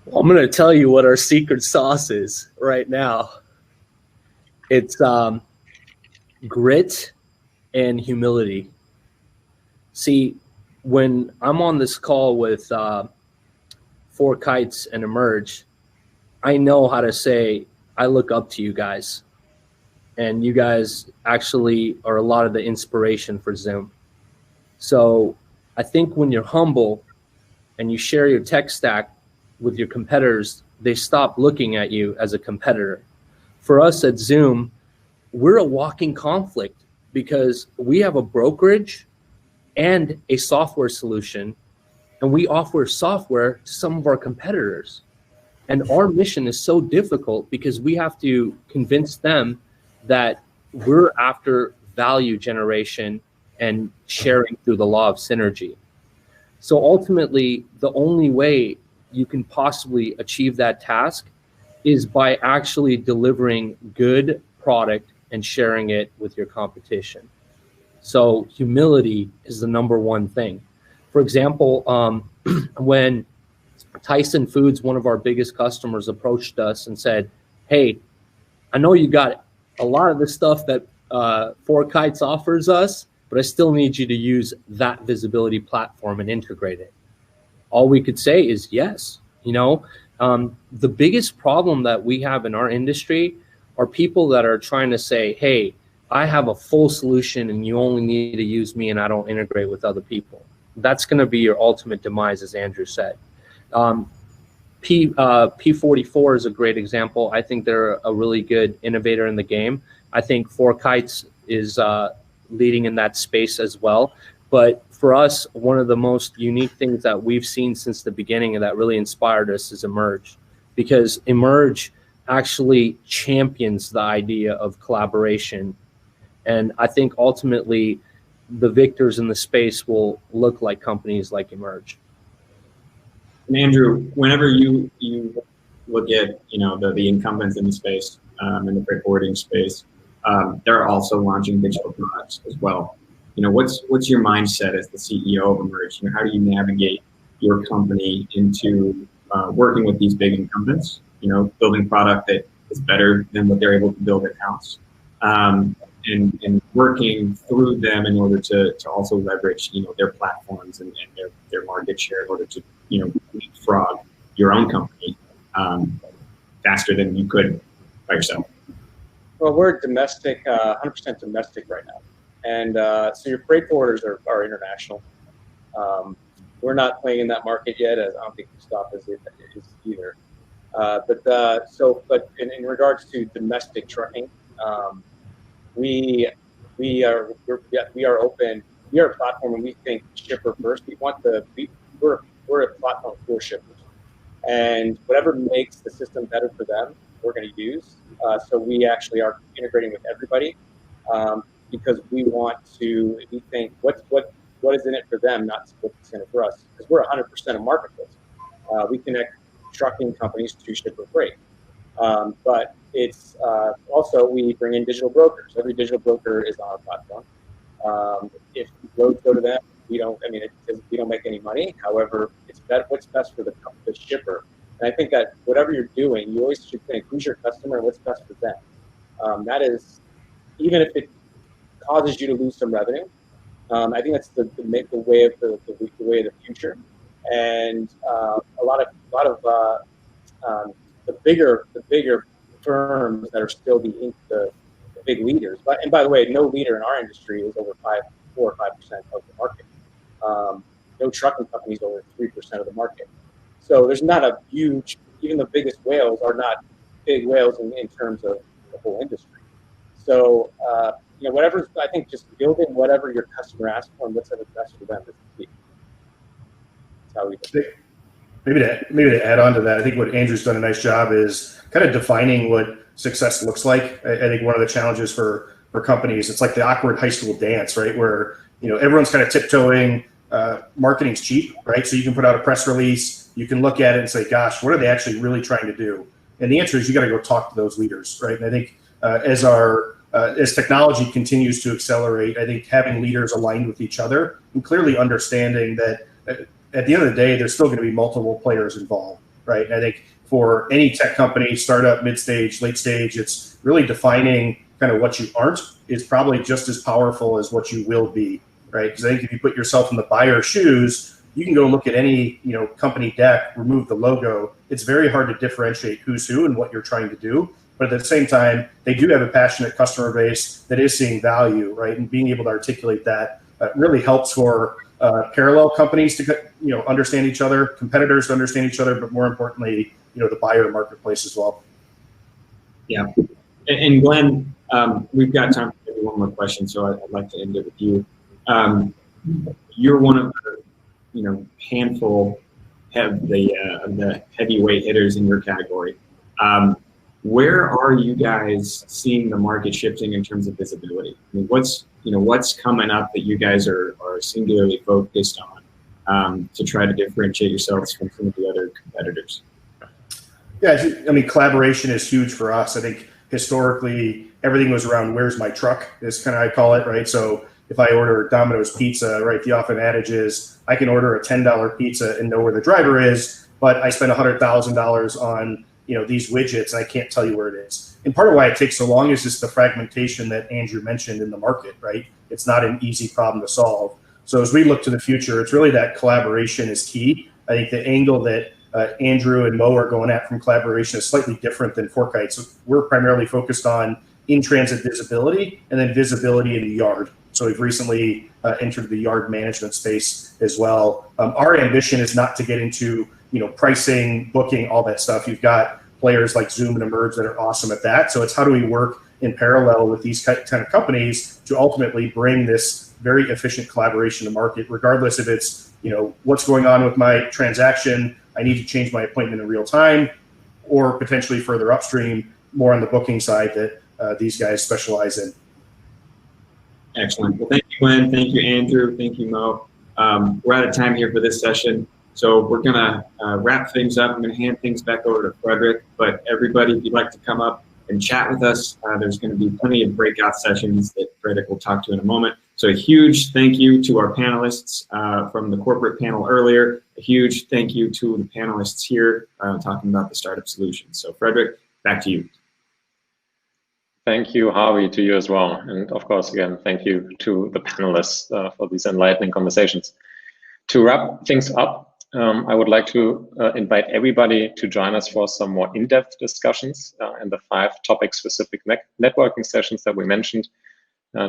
Well, I'm going to tell you what our secret sauce is right now. It's grit and humility. See, when I'm on this call with FourKites and Emerge, I know how to say, I look up to you guys. And you guys actually are a lot of the inspiration for ZUUM. So I think when you're humble and you share your tech stack with your competitors, they stop looking at you as a competitor. For us at ZUUM, we're a walking conflict because we have a brokerage and a software solution, and we offer software to some of our competitors. And our mission is so difficult because we have to convince them that we're after value generation and sharing through the law of synergy. So ultimately, the only way you can possibly achieve that task is by actually delivering good product and sharing it with your competition. So humility is the #1 thing. For example, when Tyson Foods, one of our biggest customers, approached us and said, hey, I know you got a lot of the stuff that FourKites offers us, but I still need you to use that visibility platform and integrate it. All we could say is yes. The biggest problem that we have in our industry are people that are trying to say, hey, I have a full solution and you only need to use me and I don't integrate with other people. That's going to be your ultimate demise, as Andrew said. P44 is a great example. I think they're a really good innovator in the game. I think FourKites is leading in that space as well. But for us, one of the most unique things that we've seen since the beginning and that really inspired us is Emerge, because Emerge actually champions the idea of collaboration. And I think ultimately the victors in the space will look like companies like Emerge. And Andrew, whenever you look at the incumbents in the space, in the freight forwarding space, they're also launching digital products as well. What's your mindset as the CEO of Emerge? How do you navigate your company into working with these big incumbents? Building product that is better than what they're able to build in-house, and working through them in order to also leverage their platforms and their market share in order to leapfrog your own company faster than you could by yourself. Well, we're domestic, 100% domestic right now. And so your freight forwarders are international. We're not playing in that market yet, as I don't think Stockman is either. But in regards to domestic trucking, we are open. We are a platform, and we think shipper first. We're a platform for shippers, and whatever makes the system better for them, we're going to use. So we actually are integrating with everybody because we think what is in it for them, not what's in it for us. Because we're 100% a marketplace. We connect trucking companies to shipper freight. But it's also we bring in digital brokers. Every digital broker is on our platform. If loads go to them, we don't make any money. However, what's best for the shipper. And I think that whatever you're doing, you always should think who's your customer and what's best for them. That is, even if it causes you to lose some revenue, I think that's the way of the future. And a lot of the bigger firms that are still the big leaders. And by the way, no leader in our industry is over 4 or 5% of the market. No trucking company is over 3% of the market. So there's not a huge. Even the biggest whales are not big whales in terms of the whole industry. So whatever. I think just building whatever your customer asks for and what's the best for them is the key. That's how we do it. Maybe to add on to that, I think what Andrew's done a nice job is kind of defining what success looks like. I think one of the challenges for companies, it's like the awkward high school dance, right? Where everyone's kind of tiptoeing. Marketing's cheap, right? So you can put out a press release, you can look at it and say, gosh, what are they actually really trying to do? And the answer is you got to go talk to those leaders, right? And I think as technology continues to accelerate, I think having leaders aligned with each other and clearly understanding that at the end of the day, there's still going to be multiple players involved, right? And I think for any tech company, startup, mid-stage, late stage, it's really defining kind of what you aren't is probably just as powerful as what you will be, right? Because I think if you put yourself in the buyer's shoes, you can go look at any company deck, remove the logo. It's very hard to differentiate who's who and what you're trying to do. But at the same time, they do have a passionate customer base that is seeing value, right? And being able to articulate that really helps for parallel companies to understand each other, competitors to understand each other, but more importantly, the buyer marketplace as well. Yeah, and Glenn, we've got time for maybe one more question, so I'd like to end it with you. You're one of the handful of the heavyweight hitters in your category. Where are you guys seeing the market shifting in terms of visibility? I mean, what's coming up that you guys are singularly focused on to try to differentiate yourselves from some of the other competitors? Yeah, I mean, collaboration is huge for us. I think historically everything was around where's my truck is kind of I call it, right? So if I order Domino's pizza, right, the often adage is I can order a $10 pizza and know where the driver is, but I spend $100,000 on these widgets and I can't tell you where it is. And part of why it takes so long is just the fragmentation that Andrew mentioned in the market, right? It's not an easy problem to solve. So as we look to the future, it's really that collaboration is key. I think the angle that Andrew and Mo are going at from collaboration is slightly different than FourKites. So we're primarily focused on in-transit visibility and then visibility in the yard. So we've recently entered the yard management space as well. Our ambition is not to get into pricing, booking, all that stuff. You've got players like ZUUM and Emerge that are awesome at that. So it's how do we work in parallel with these kind of companies to ultimately bring this very efficient collaboration to market, regardless if it's, what's going on with my transaction, I need to change my appointment in real time, or potentially further upstream, more on the booking side that these guys specialize in. Excellent. Well, thank you, Glenn. Thank you, Andrew. Thank you, Mo. We're out of time here for this session, so we're going to wrap things up. I'm going to hand things back over to Frederick, but everybody, if you'd like to come up and chat with us, there's going to be plenty of breakout sessions that Frederick will talk to in a moment. So a huge thank you to our panelists from the corporate panel earlier. A huge thank you to the panelists here talking about the startup solutions. So Frederick, back to you. Thank you, Harvey, to you as well. And of course, again, thank you to the panelists for these enlightening conversations. To wrap things up, I would like to invite everybody to join us for some more in-depth discussions in the 5 topic-specific networking sessions that we mentioned.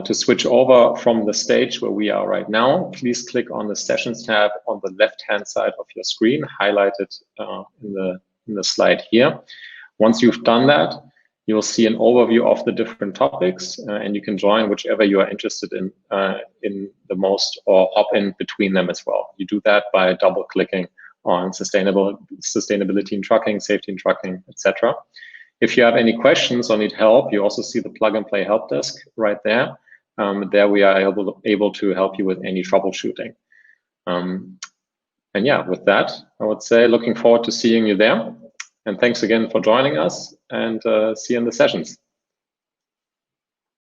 To switch over from the stage where we are right now, please click on the Sessions tab on the left-hand side of your screen, highlighted in the slide here. Once you've done that, you'll see an overview of the different topics, and you can join whichever you are interested in the most, or hop in between them as well. You do that by double-clicking on sustainability in trucking, safety in trucking, etc. If you have any questions or need help, you also see the plug-and-play help desk right there. There we are able to help you with any troubleshooting. And yeah, with that, I would say looking forward to seeing you there. And thanks again for joining us, and see you in the sessions.